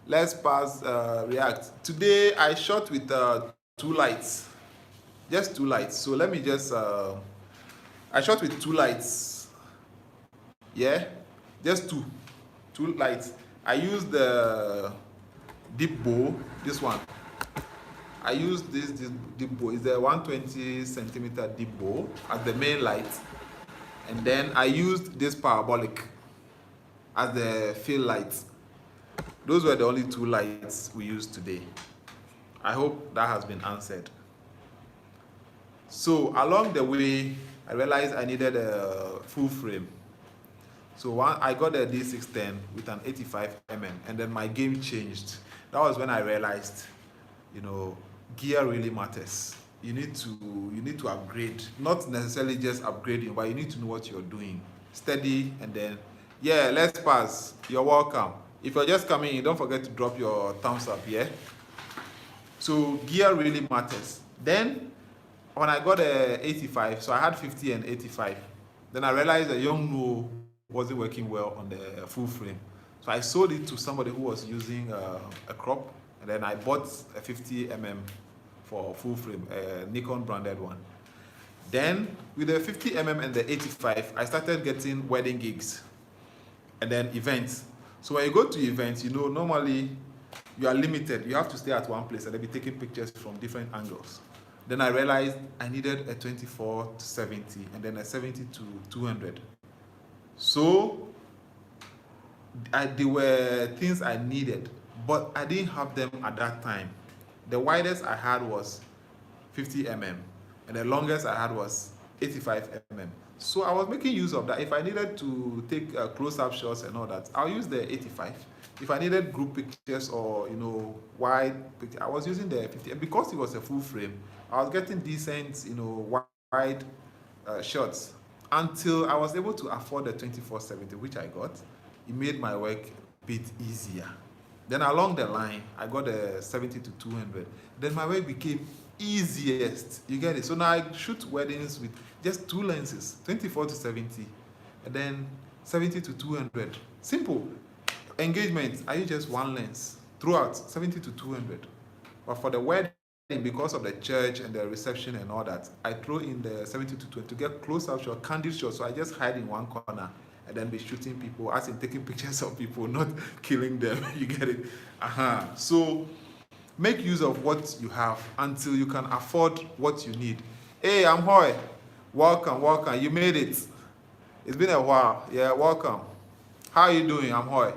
Let's pass React. Today I shot with 2 lights. Just 2 lights. So let me just... I shot with 2 lights. Yeah? Just 2 lights. I used the deep bow, this one. I used this deep bow. It's the 120 centimeter deep bow as the main light. And then I used this parabolic as the fill light. Those were the only 2 lights we used today. I hope that has been answered. So along the way, I realized I needed a full frame. So I got a D610 with an 85mm, and then my game changed. That was when I realized, gear really matters. You need to upgrade, not necessarily just upgrading, but you need to know what you're doing. Steady, and then, yeah, let's pass. You're welcome. If you're just coming in, don't forget to drop your thumbs up, yeah? So gear really matters. Then, when I got a 85, so I had 50 and 85. Then I realized the Yongnuo wasn't working well on the full frame. So I sold it to somebody who was using a crop, and then I bought a 50 for full frame, a Nikon branded one. Then with the 50 and the 85, I started getting wedding gigs and then events. So when you go to events, normally you are limited. You have to stay at one place and then be taking pictures from different angles. Then I realized I needed a 24 to 70 and then a 70 to 200. So there were things I needed, but I didn't have them at that time. The widest I had was 50 and the longest I had was 85 So I was making use of that. If I needed to take close-up shots and all that, I'll use the 85. If I needed group pictures or wide picture, I was using the 50. And because it was a full frame, I was getting decent wide shots until I was able to afford the 24-70, which I got. It made my work a bit easier. Then along the line, I got the 70 to 200. Then my work became easiest. You get it? So now I shoot weddings with just two lenses, 24 to 70, and then 70 to 200. Simple. Engagement, I use just one lens throughout, 70 to 200. But for the wedding, because of the church and the reception and all that, I throw in the 70 to 200 to get close-up shot, candid shot. So I just hide in one corner and then be shooting people, as in taking pictures of people, not killing them. You get it? So make use of what you have until you can afford what you need. Hey, I'm Hoy. Welcome. You made it. It's been a while. Yeah, welcome. How are you doing? I'm Hoy.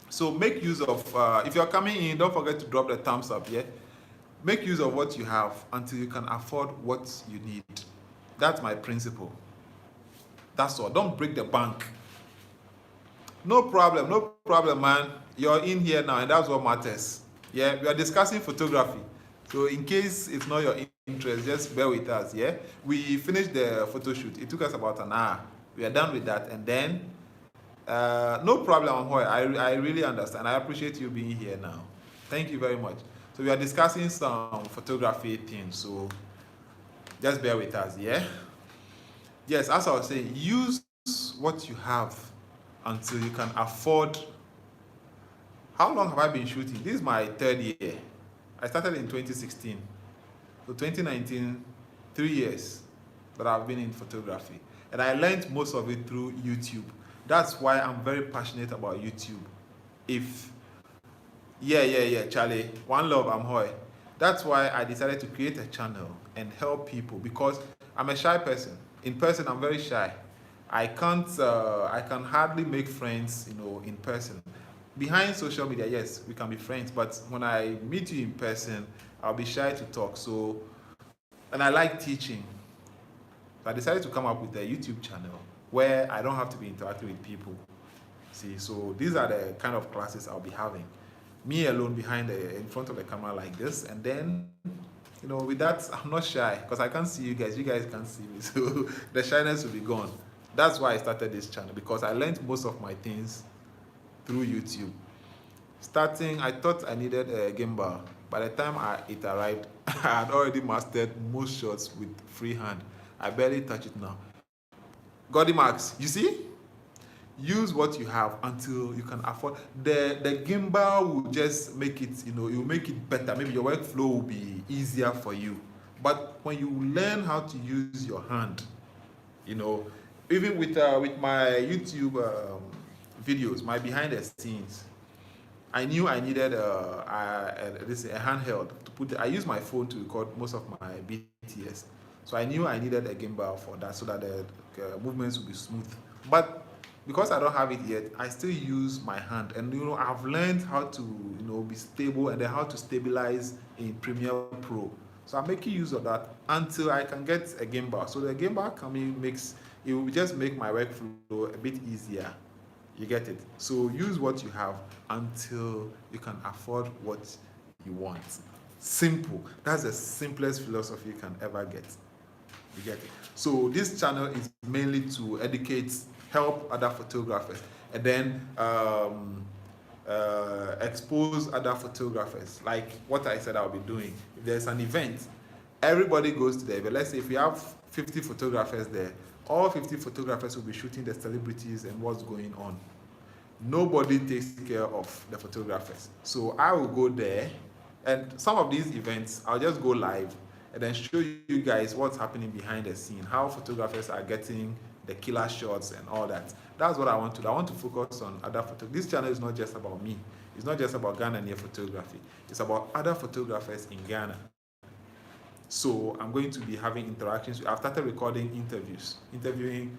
So make use of, if you're coming in, don't forget to drop the thumbs up, yeah? Make use of what you have until you can afford what you need. That's my principle. That's all. Don't break the bank. No problem, man. You're in here now, and that's what matters. Yeah, we are discussing photography. So in case it's not your interest, just bear with us, yeah? We finished the photo shoot. It took us about an hour. We are done with that, and then, no problem, Hoy. I really understand. I appreciate you being here now. Thank you very much. So we are discussing some photography things, so just bear with us, yeah? Yes, as I was saying, use what you have until you can afford. How long have I been shooting? This is my third year. I started in 2016. So 2019, 3 years that I've been in photography. And I learned most of it through YouTube. That's why I'm very passionate about YouTube. Yeah, Charlie. One love, I'm Hoy. That's why I decided to create a channel and help people, because I'm a shy person. In person, I'm very shy. I can hardly make friends, in person. Behind social media, yes, we can be friends, but when I meet you in person, I'll be shy to talk. So, and I like teaching. So I decided to come up with a YouTube channel where I don't have to be interacting with people. See, so these are the kind of classes I'll be having. Me alone in front of the camera like this, and then, with that, I'm not shy because I can't see you guys. You guys can't see me, so the shyness will be gone. That's why I started this channel, because I learned most of my things through YouTube. Starting, I thought I needed a gimbal. By the time it arrived, I had already mastered most shots with freehand. I barely touch it now. Gordy Max, you see? Use what you have until you can afford. The gimbal will just make it, it will make it better. Maybe your workflow will be easier for you. But when you learn how to use your hand, even with my YouTube videos, my behind the scenes, I knew I needed a handheld to put. I use my phone to record most of my BTS, so I knew I needed a gimbal for that, so that the movements will be smooth. But because I don't have it yet, I still use my hand, and I've learned how to be stable, and then how to stabilize in Premiere Pro. So I'm making use of that until I can get a gimbal. So the gimbal it will just make my workflow a bit easier. You get it? So use what you have until you can afford what you want. Simple. That's the simplest philosophy you can ever get. You get it? So this channel is mainly to educate, help other photographers, and then expose other photographers, like what I said I'll be doing. If there's an event, everybody goes to the event. Let's say if we have 50 photographers there, all 50 photographers will be shooting the celebrities and what's going on. nobody takes care of the photographers. So I will go there, and some of these events, I'll just go live and then show you guys what's happening behind the scene, how photographers are getting the killer shots and all that. That's what I want to do. I want to focus on other photographers. This channel is not just about me. It's not just about Ghananie photography. It's about other photographers in Ghana. So I'm going to be having interactions. I've started recording interviewing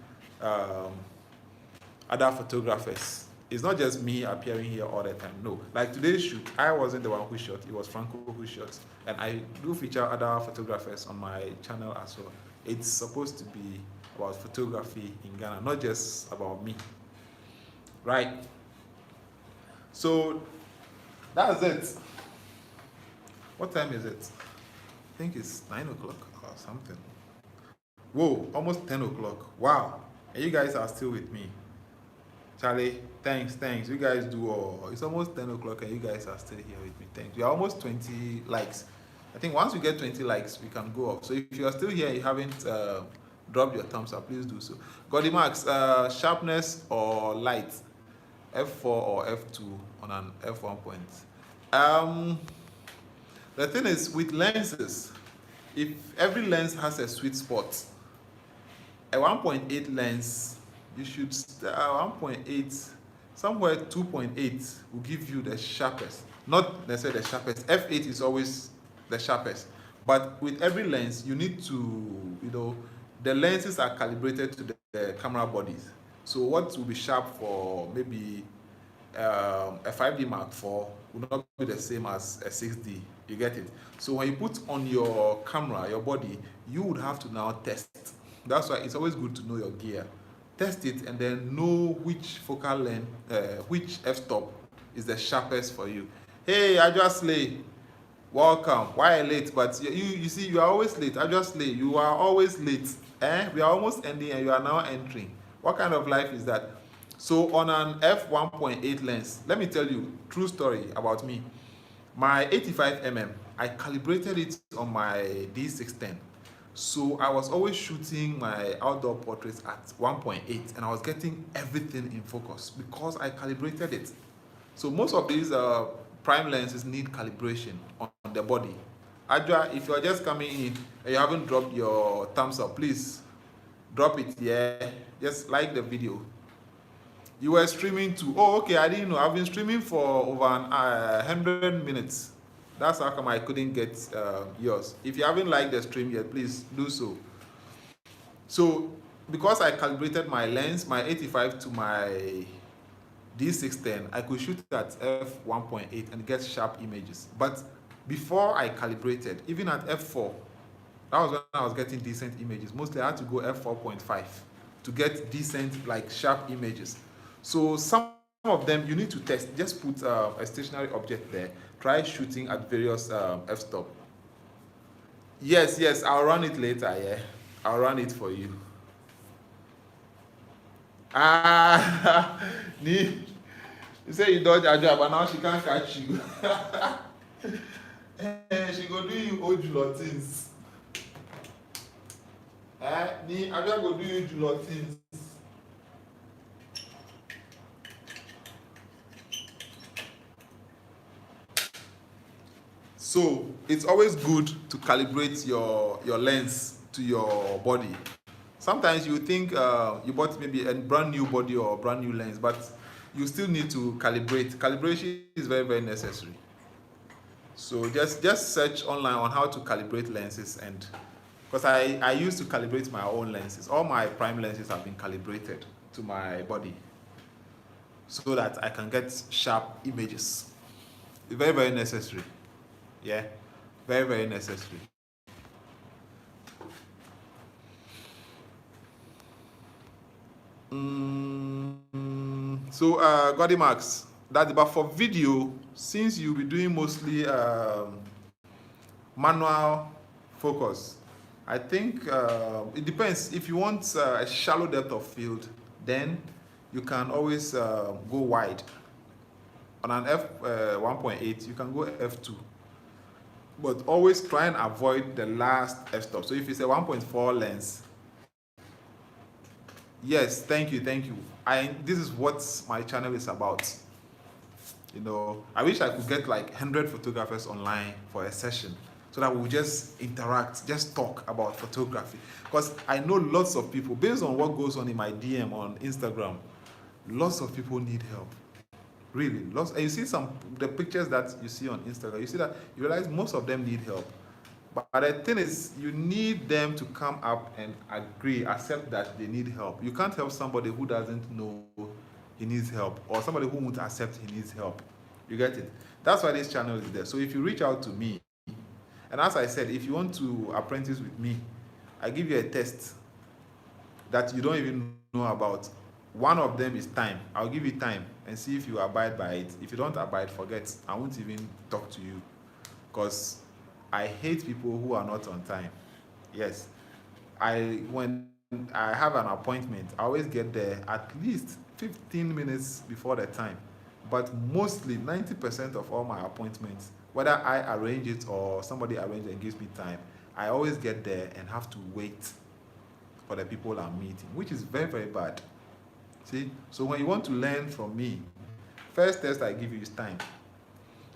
other photographers. It's not just me appearing here all the time. No, like today's shoot, I wasn't the one who shot. It was Franco who shot. And I do feature other photographers on my channel as well. It's supposed to be about photography in Ghana, not just about me. Right? So that's it. What time is it? I think it's 9 o'clock or something. Whoa, almost 10 o'clock. Wow. And you guys are still with me. Charlie, thanks. You guys do all. It's almost 10 o'clock and you guys are still here with me. Thanks. We are almost 20 likes. I think once we get 20 likes, we can go up. So if you are still here and you haven't dropped your thumbs up, please do so. Goddy Max, sharpness or light? F4 or F2 on an F1 point. The thing is, with lenses, if every lens has a sweet spot, a 1.8 lens, you should start 1.8, somewhere 2.8 will give you the sharpest. Not necessarily the sharpest. F8 is always the sharpest. But with every lens, you need to, the lenses are calibrated to the camera bodies. So what will be sharp for maybe a 5D Mark IV will not be the same as a 6D. You get it? So when you put on your camera, your body, you would have to now test. That's why it's always good to know your gear. Test it and then know which focal length, which f-stop is the sharpest for you. Hey, Ajwa, welcome. Why late? But you see, you are always late. Ajwa, you are always late. We are almost ending and you are now entering. What kind of life is that? So on an f1.8 lens, let me tell you true story about me. My 85mm, I calibrated it on my D610. So I was always shooting my outdoor portraits at 1.8 and I was getting everything in focus because I calibrated it. So most of these prime lenses need calibration on the body. Adra, if you're just coming in and you haven't dropped your thumbs up, please drop it here. Just like the video. You were streaming too. Oh, okay, I didn't know. I've been streaming for over 100 minutes. That's how come I couldn't get yours. If you haven't liked the stream yet, please do so. So, because I calibrated my lens, my 85 to my D610, I could shoot at f1.8 and get sharp images. But before I calibrated, even at f4, that was when I was getting decent images. Mostly I had to go f4.5 to get decent, like sharp images. So some of them you need to test. Just put a stationary object there. Try shooting at various f-stop. Yes, I'll run it later, yeah. I'll run it for you. You say you dodge a job, but now she can't catch you. She go do you old things. I just go do you things. So it's always good to calibrate your lens to your body. Sometimes you think you bought maybe a brand new body or a brand new lens, but you still need to calibrate. Calibration is very, very necessary. So just search online on how to calibrate lenses, and because I used to calibrate my own lenses. All my prime lenses have been calibrated to my body so that I can get sharp images. It's very, very necessary. Yeah, very, very necessary. So, Goddy Max, but for video, since you'll be doing mostly manual focus, I think it depends. If you want a shallow depth of field, then you can always go wide. On an f1.8, you can go f2. But always try and avoid the last f-stop. So if it's a 1.4 lens, Yes, thank you, thank you. This is what my channel is about. You know, I wish I could get like 100 photographers online for a session so that we'll just interact, just talk about photography. Because I know lots of people, based on what goes on in my DM on Instagram, lots of people need help. Really, lots. And you see the pictures that you see on Instagram, you see that you realize most of them need help. But the thing is, you need them to come up and agree, accept that they need help. You can't help somebody who doesn't know he needs help, or somebody who won't accept he needs help. You get it? That's why this channel is there. So if you reach out to me, and as I said, if you want to apprentice with me, I give you a test that you don't even know about. One of them is time. I'll give you time and see if you abide by it. If you don't abide, forget. I won't even talk to you, because I hate people who are not on time. Yes. When I have an appointment, I always get there at least 15 minutes before the time. But mostly 90% of all my appointments, whether I arrange it or somebody arranges and gives me time, I always get there and have to wait for the people I'm meeting, which is very, very bad. See? So when you want to learn from me, first test I give you is time.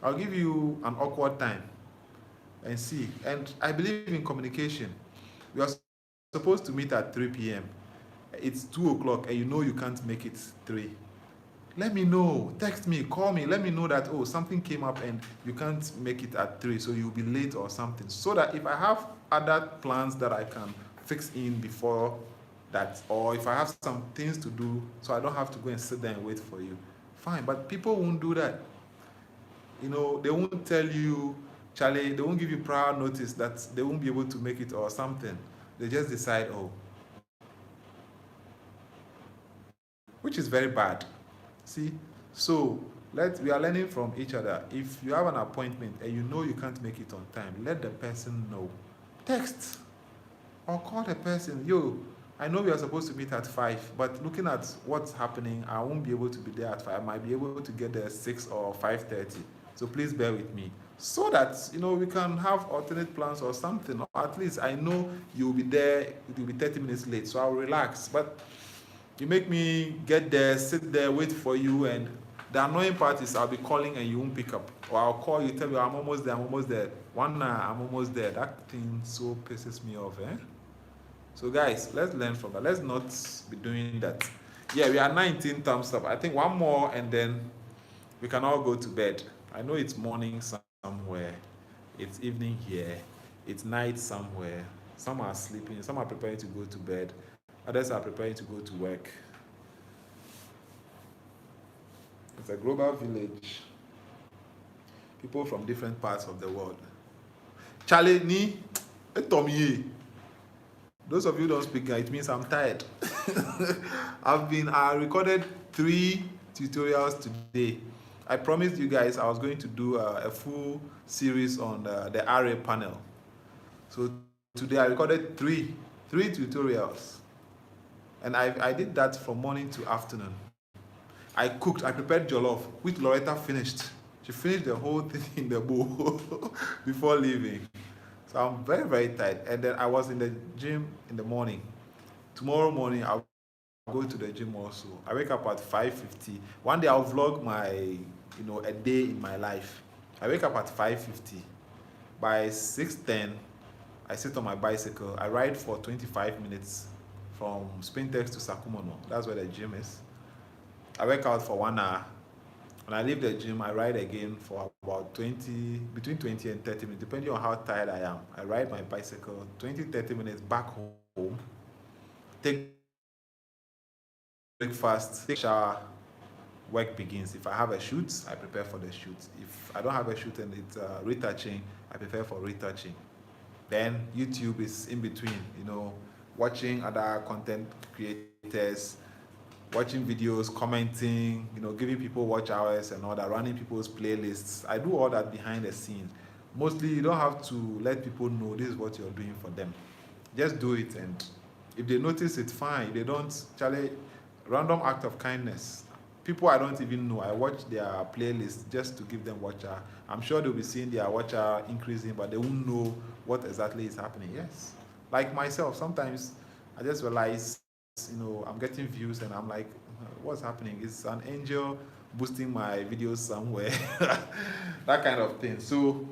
I'll give you an awkward time and see. And I believe in communication. We are supposed to meet at 3 p.m. It's 2 o'clock and you know you can't make it 3. Let me know. Text me, call me. Let me know that, oh, something came up and you can't make it at 3, so you'll be late or something. So that if I have other plans that I can fix in before that, or if I have some things to do, so I don't have to go and sit there and wait for you, fine. But people won't do that. You know, they won't tell you, Charlie, they won't give you prior notice that they won't be able to make it or something. They just decide, oh, which is very bad. See? So we are learning from each other. If you have an appointment and you know you can't make it on time, let the person know. Text or call the person. Yo, I know we are supposed to meet at 5, but looking at what's happening, I won't be able to be there at 5. I might be able to get there at 6 or 5:30. So please bear with me. So that, you know, we can have alternate plans or something. Or at least I know you'll be there, it will be 30 minutes late, so I'll relax. But you make me get there, sit there, wait for you, and the annoying part is I'll be calling and you won't pick up. Or I'll call you, tell you I'm almost there, I'm almost there. One hour, I'm almost there. That thing so pisses me off, eh? So guys, let's learn from that. Let's not be doing that. Yeah, we are 19 thumbs up. I think one more and then we can all go to bed. I know it's morning somewhere, it's evening here, it's night somewhere. Some are sleeping, some are preparing to go to bed, others are preparing to go to work. It's a global village. People from different parts of the world. Charlie, ni, etomiye. Those of you who don't speak, it means I'm tired. I recorded 3 tutorials today. I promised you guys I was going to do a full series on the array panel. So today I recorded 3 tutorials. And I did that from morning to afternoon. I cooked, I prepared jollof, which Loretta finished. She finished the whole thing in the bowl before leaving. So I'm very, very tired. And then I was in the gym in the morning. Tomorrow morning, I'll go to the gym also. I wake up at 5:50. One day I'll vlog my, a day in my life. I wake up at 5:50. By 6:10, I sit on my bicycle. I ride for 25 minutes from Spintex to Sakumono. That's where the gym is. I work out for 1 hour. When I leave the gym, I ride again for about between 20 and 30 minutes, depending on how tired I am. I ride my bicycle 20-30 minutes back home, take breakfast, take a shower, work begins. If I have a shoot, I prepare for the shoot. If I don't have a shoot and it's retouching, I prepare for retouching. Then YouTube is in between, watching other content creators, watching videos, commenting, giving people watch hours and all that, running people's playlists. I do all that behind the scene. Mostly, you don't have to let people know this is what you're doing for them. Just do it, and if they notice, it's fine. If they don't, Charlie, random act of kindness. People I don't even know, I watch their playlist just to give them watch hour. I'm sure they'll be seeing their watch hour increasing, but they won't know what exactly is happening. Yes. Like myself, sometimes I just realize I'm getting views, and I'm like, what's happening? Is an angel boosting my videos somewhere? That kind of thing. So,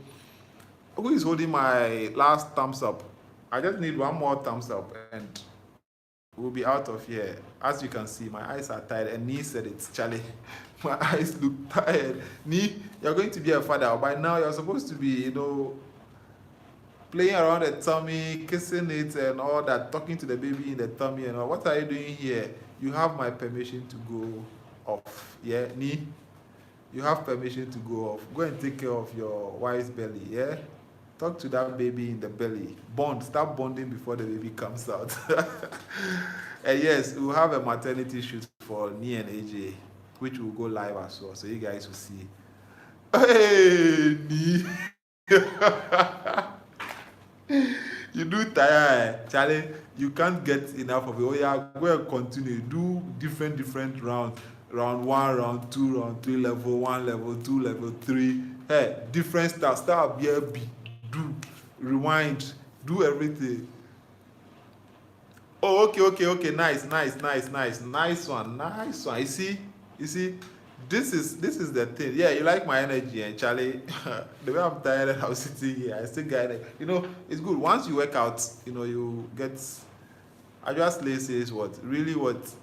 who is holding my last thumbs up? I just need one more thumbs up, and we'll be out of here. As you can see, my eyes are tired, and Nee said it's Charlie. My eyes look tired. Nee, you're going to be a father. By now, you're supposed to be, playing around the tummy, kissing it and all that, talking to the baby in the tummy and all. What are you doing here? You have my permission to go off. Yeah, Nee? You have permission to go off. Go and take care of your wife's belly, yeah? Talk to that baby in the belly. Bond. Start bonding before the baby comes out. And yes, we'll have a maternity shoot for Nee and AJ, which will go live as well, so you guys will see. Hey, Nee! You do tire, Charlie. You can't get enough of it. Oh yeah, go and continue. Do different rounds. Round 1, round 2, round 3, level 1, level 2, level 3. Hey, different stuff. Start BLB. Do rewind. Do everything. Oh, okay. Nice one. You see, this is the thing. Yeah, you like my energy, and Charlie, the way I'm tired and I'm sitting here, I still got it. It's good. Once you work out, you get. I just says what? Really what?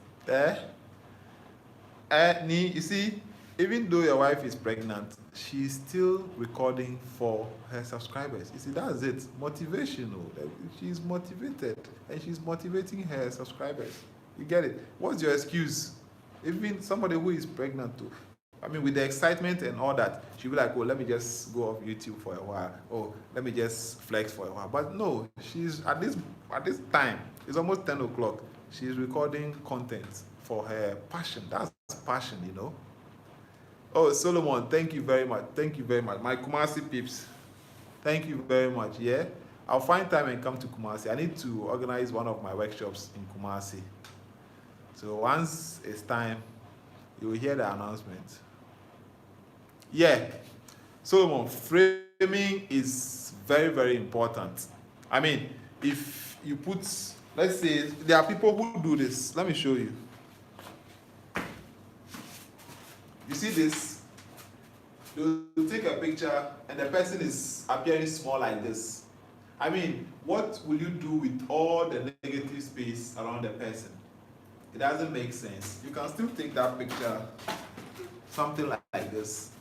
Nee, you see, even though your wife is pregnant, she's still recording for her subscribers. You see, that's it. Motivational. She's motivated, and she's motivating her subscribers. You get it? What's your excuse? Even somebody who is pregnant too. I mean, with the excitement and all that, she'll be like, oh, let me just go off YouTube for a while. Oh, let me just flex for a while. But no, she's at this time, it's almost 10 o'clock. She's recording content for her passion. That's passion, Oh, Solomon, thank you very much. My Kumasi peeps, thank you very much. Yeah, I'll find time and come to Kumasi. I need to organize one of my workshops in Kumasi. So once it's time, you will hear the announcement. Yeah, Solomon, framing is very, very important. I mean, if you put, let's say, there are people who do this. Let me show you. You see this? You take a picture and the person is appearing small like this. I mean, what will you do with all the negative space around the person? It doesn't make sense. You can still take that picture, something like this,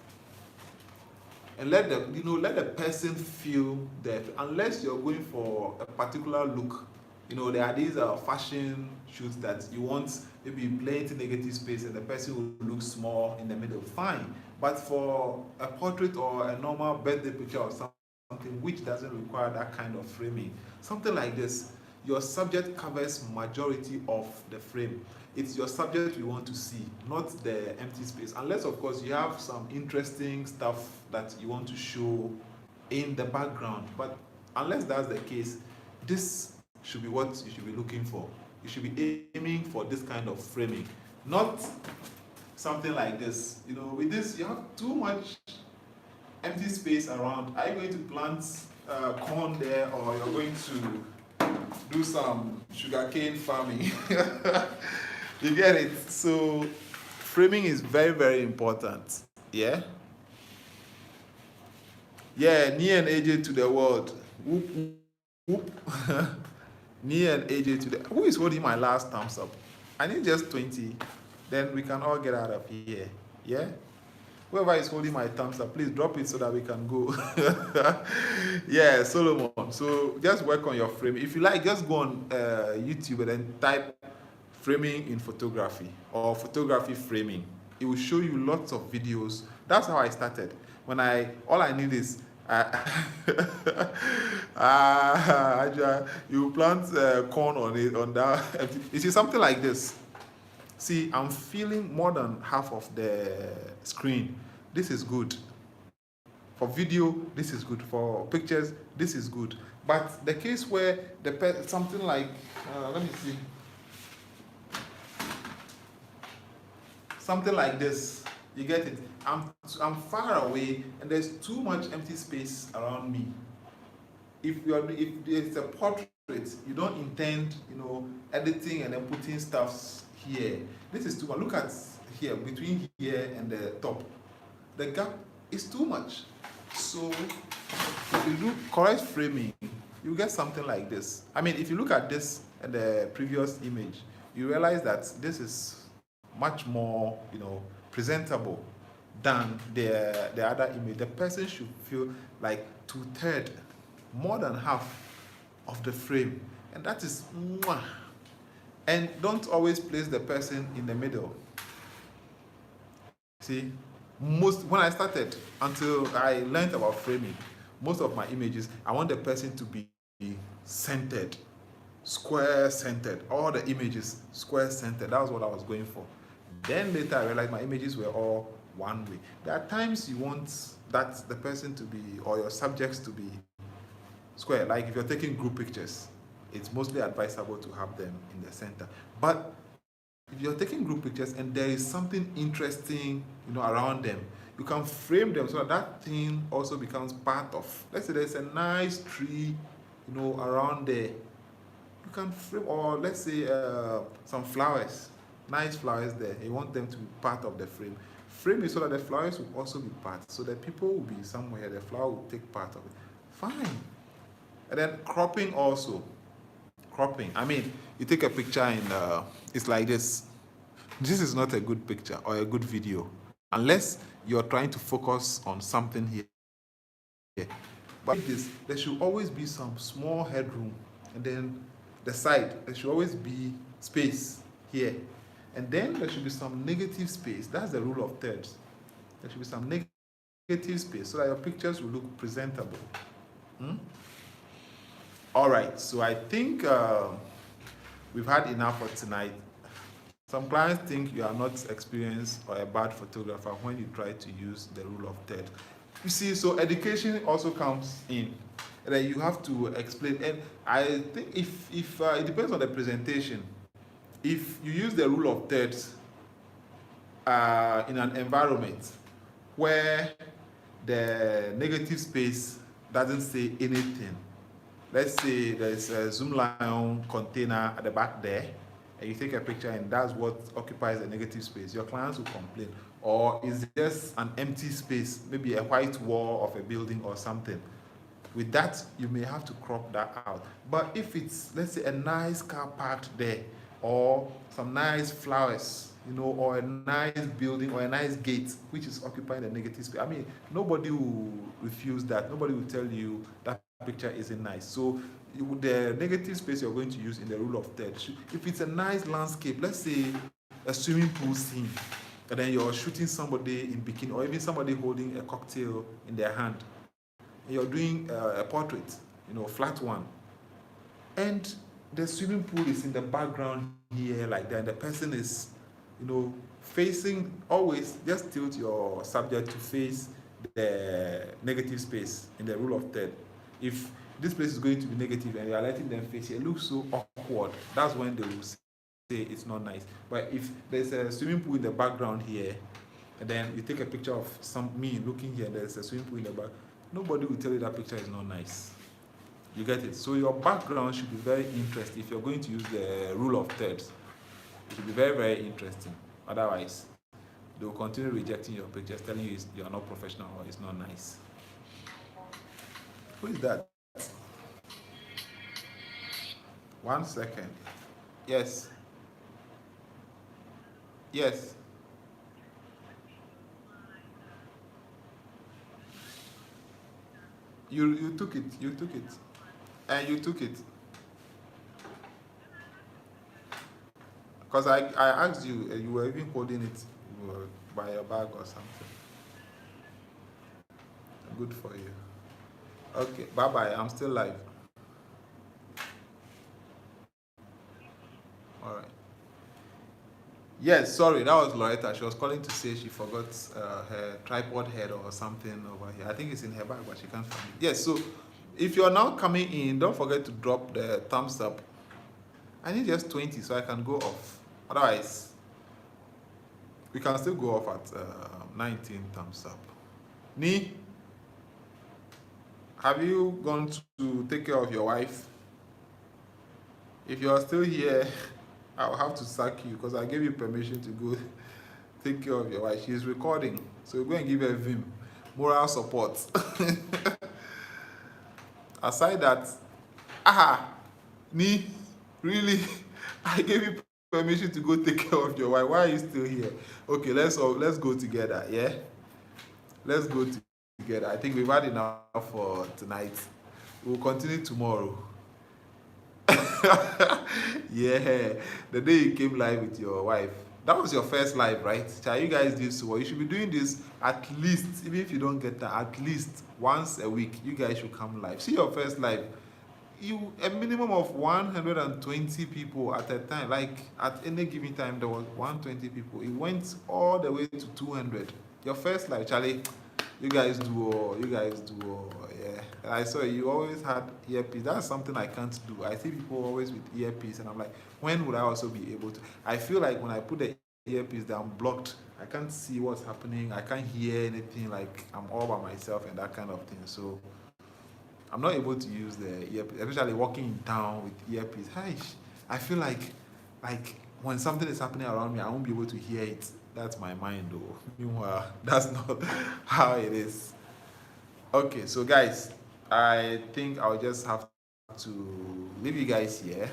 and let the person feel that, unless you're going for a particular look. There are these fashion shoots that you want maybe plenty negative space and the person will look small in the middle. Fine. But for a portrait or a normal birthday picture or something which doesn't require that kind of framing, something like this, your subject covers majority of the frame. It's your subject you want to see, not the empty space. Unless, of course, you have some interesting stuff that you want to show in the background. But unless that's the case, this should be what you should be looking for. You should be aiming for this kind of framing, not something like this. With this, you have too much empty space around. Are you going to plant corn there, or you're going to do some sugarcane farming? You get it? So framing is very, very important. Yeah? Yeah, Nee and AJ to the world. Whoop, whoop. Nee and AJ to the... Who is holding my last thumbs up? I need just 20. Then we can all get out of here. Yeah? Whoever is holding my thumbs up, please drop it so that we can go. Yeah, Solomon. So just work on your frame. If you like, just go on YouTube and then type framing in photography or photography framing. It will show you lots of videos. That's how I started. All I need is you plant corn on that. You see something like this. See, I'm feeling more than half of the screen. This is good. For video, this is good. For pictures, this is good. But the case where something like, let me see. Something like this, you get it? I'm far away and there's too much empty space around me. If it's a portrait, it. You don't intend, editing and then putting stuff here. This is too much. Look at here, between here and the top. The gap is too much. So if you do correct framing, you get something like this. I mean, if you look at this and the previous image, you realize that this is much more, presentable than the other image. The person should feel like 2/3, more than half of the frame. And that is mwah. And don't always place the person in the middle. See, when I started, until I learned about framing, most of my images, I want the person to be centered, square centered. All the images square centered. That was what I was going for. Then later I realized my images were all one way. There are times you want that the person to be, or your subjects to be square. Like if you're taking group pictures, it's mostly advisable to have them in the center. But if you're taking group pictures and there is something interesting, around them, you can frame them so that thing also becomes part of. Let's say there's a nice tree, around there. You can frame, or let's say some flowers, nice flowers there. You want them to be part of the frame. Frame it so that the flowers will also be part, so that people will be somewhere, the flower will take part of it. Fine. And then cropping also. Cropping. I mean, you take a picture and it's like this. This is not a good picture or a good video unless you're trying to focus on something here. But this, there should always be some small headroom, and then the side, there should always be space here. And then there should be some negative space. That's the rule of thirds. There should be some negative space so that your pictures will look presentable. All right, so I think we've had enough for tonight. Some clients think you are not experienced or a bad photographer when you try to use the rule of thirds. You see, so education also comes in. And then you have to explain. And I think if it depends on the presentation. If you use the rule of thirds in an environment where the negative space doesn't say anything, let's say there's a Zoom Lion container at the back there, and you take a picture and that's what occupies the negative space, your clients will complain. Or is just an empty space, maybe a white wall of a building or something. With that, you may have to crop that out. But if it's, let's say, a nice car parked there, or some nice flowers, or a nice building or a nice gate which is occupying the negative space, I mean, nobody will refuse that. Nobody will tell you that picture isn't nice. So the negative space you're going to use in the rule of thirds, if it's a nice landscape, let's say a swimming pool scene, and then you're shooting somebody in bikini, or even somebody holding a cocktail in their hand, and you're doing a portrait, flat one, and the swimming pool is in the background here like that, and the person is, facing, always just tilt your subject to face the negative space in the rule of thirds. If this place is going to be negative and you are letting them face it, it looks so awkward. That's when they will say it's not nice. But if there's a swimming pool in the background here, and then you take a picture of me looking here, and there's a swimming pool in the back, nobody will tell you that picture is not nice. You get it? So your background should be very interesting. If you're going to use the rule of thirds, it should be very, very interesting. Otherwise, they will continue rejecting your pictures, telling you you are not professional or it's not nice. Who is that? 1 second. Yes. Yes. You took it. You took it. And you took it. Because I asked you, you were even holding it by your bag or something. Good for you. Okay, bye-bye. I'm still live. All right. Yes, sorry, that was Loretta. She was calling to say she forgot her tripod head or something over here. I think it's in her bag, but she can't find it. Yes, so if you're now coming in, don't forget to drop the thumbs up. I need just 20 so I can go off. Otherwise, we can still go off at 19 thumbs up. Ni, have you gone to take care of your wife? If you are still here, I'll have to sack you because I gave you permission to go take care of your wife. She's recording, so go and give her vim, moral support. Aside that, me, really, I gave you permission to go take care of your wife. Why are you still here? Okay, let's go together. Yeah, let's go together. I think we've had enough for tonight. We'll continue tomorrow. Yeah, the day you came live with your wife. That was your first live, right? Shall you guys do so? You should be doing this at least, even if you don't get that, at least once a week. You guys should come live. See your first live. You a minimum of 120 people at a time. Like at any given time, there was 120 people. It went all the way to 200. Your first live, Charlie. You guys do, yeah. And I saw you always had earpiece. That's something I can't do. I see people always with earpiece, and I'm like, when would I also be able to? I feel like when I put the earpiece, I'm blocked. I can't see what's happening. I can't hear anything. Like I'm all by myself and that kind of thing. So I'm not able to use the earpiece, especially walking in town with earpiece. Hi, I feel like when something is happening around me, I won't be able to hear it. That's my mind, though. Meanwhile, that's not how it is. Okay, so guys, I think I'll just have to leave you guys here.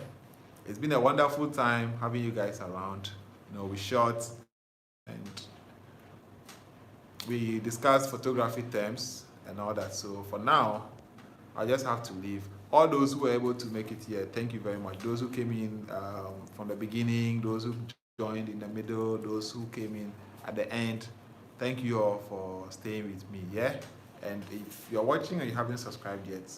It's been a wonderful time having you guys around. We shot and we discussed photography terms and all that. So for now, I just have to leave. All those who were able to make it here, thank you very much. Those who came in from the beginning, those who joined in the middle, those who came in at the end, thank you all for staying with me, yeah? And if you're watching and you haven't subscribed yet,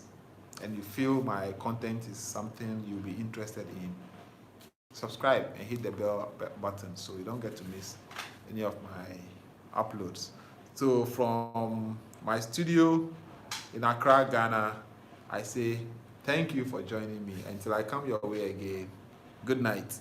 and you feel my content is something you'll be interested in, subscribe and hit the bell button so you don't get to miss any of my uploads. So from my studio in Accra, Ghana, I say thank you for joining me. Until I come your way again, good night.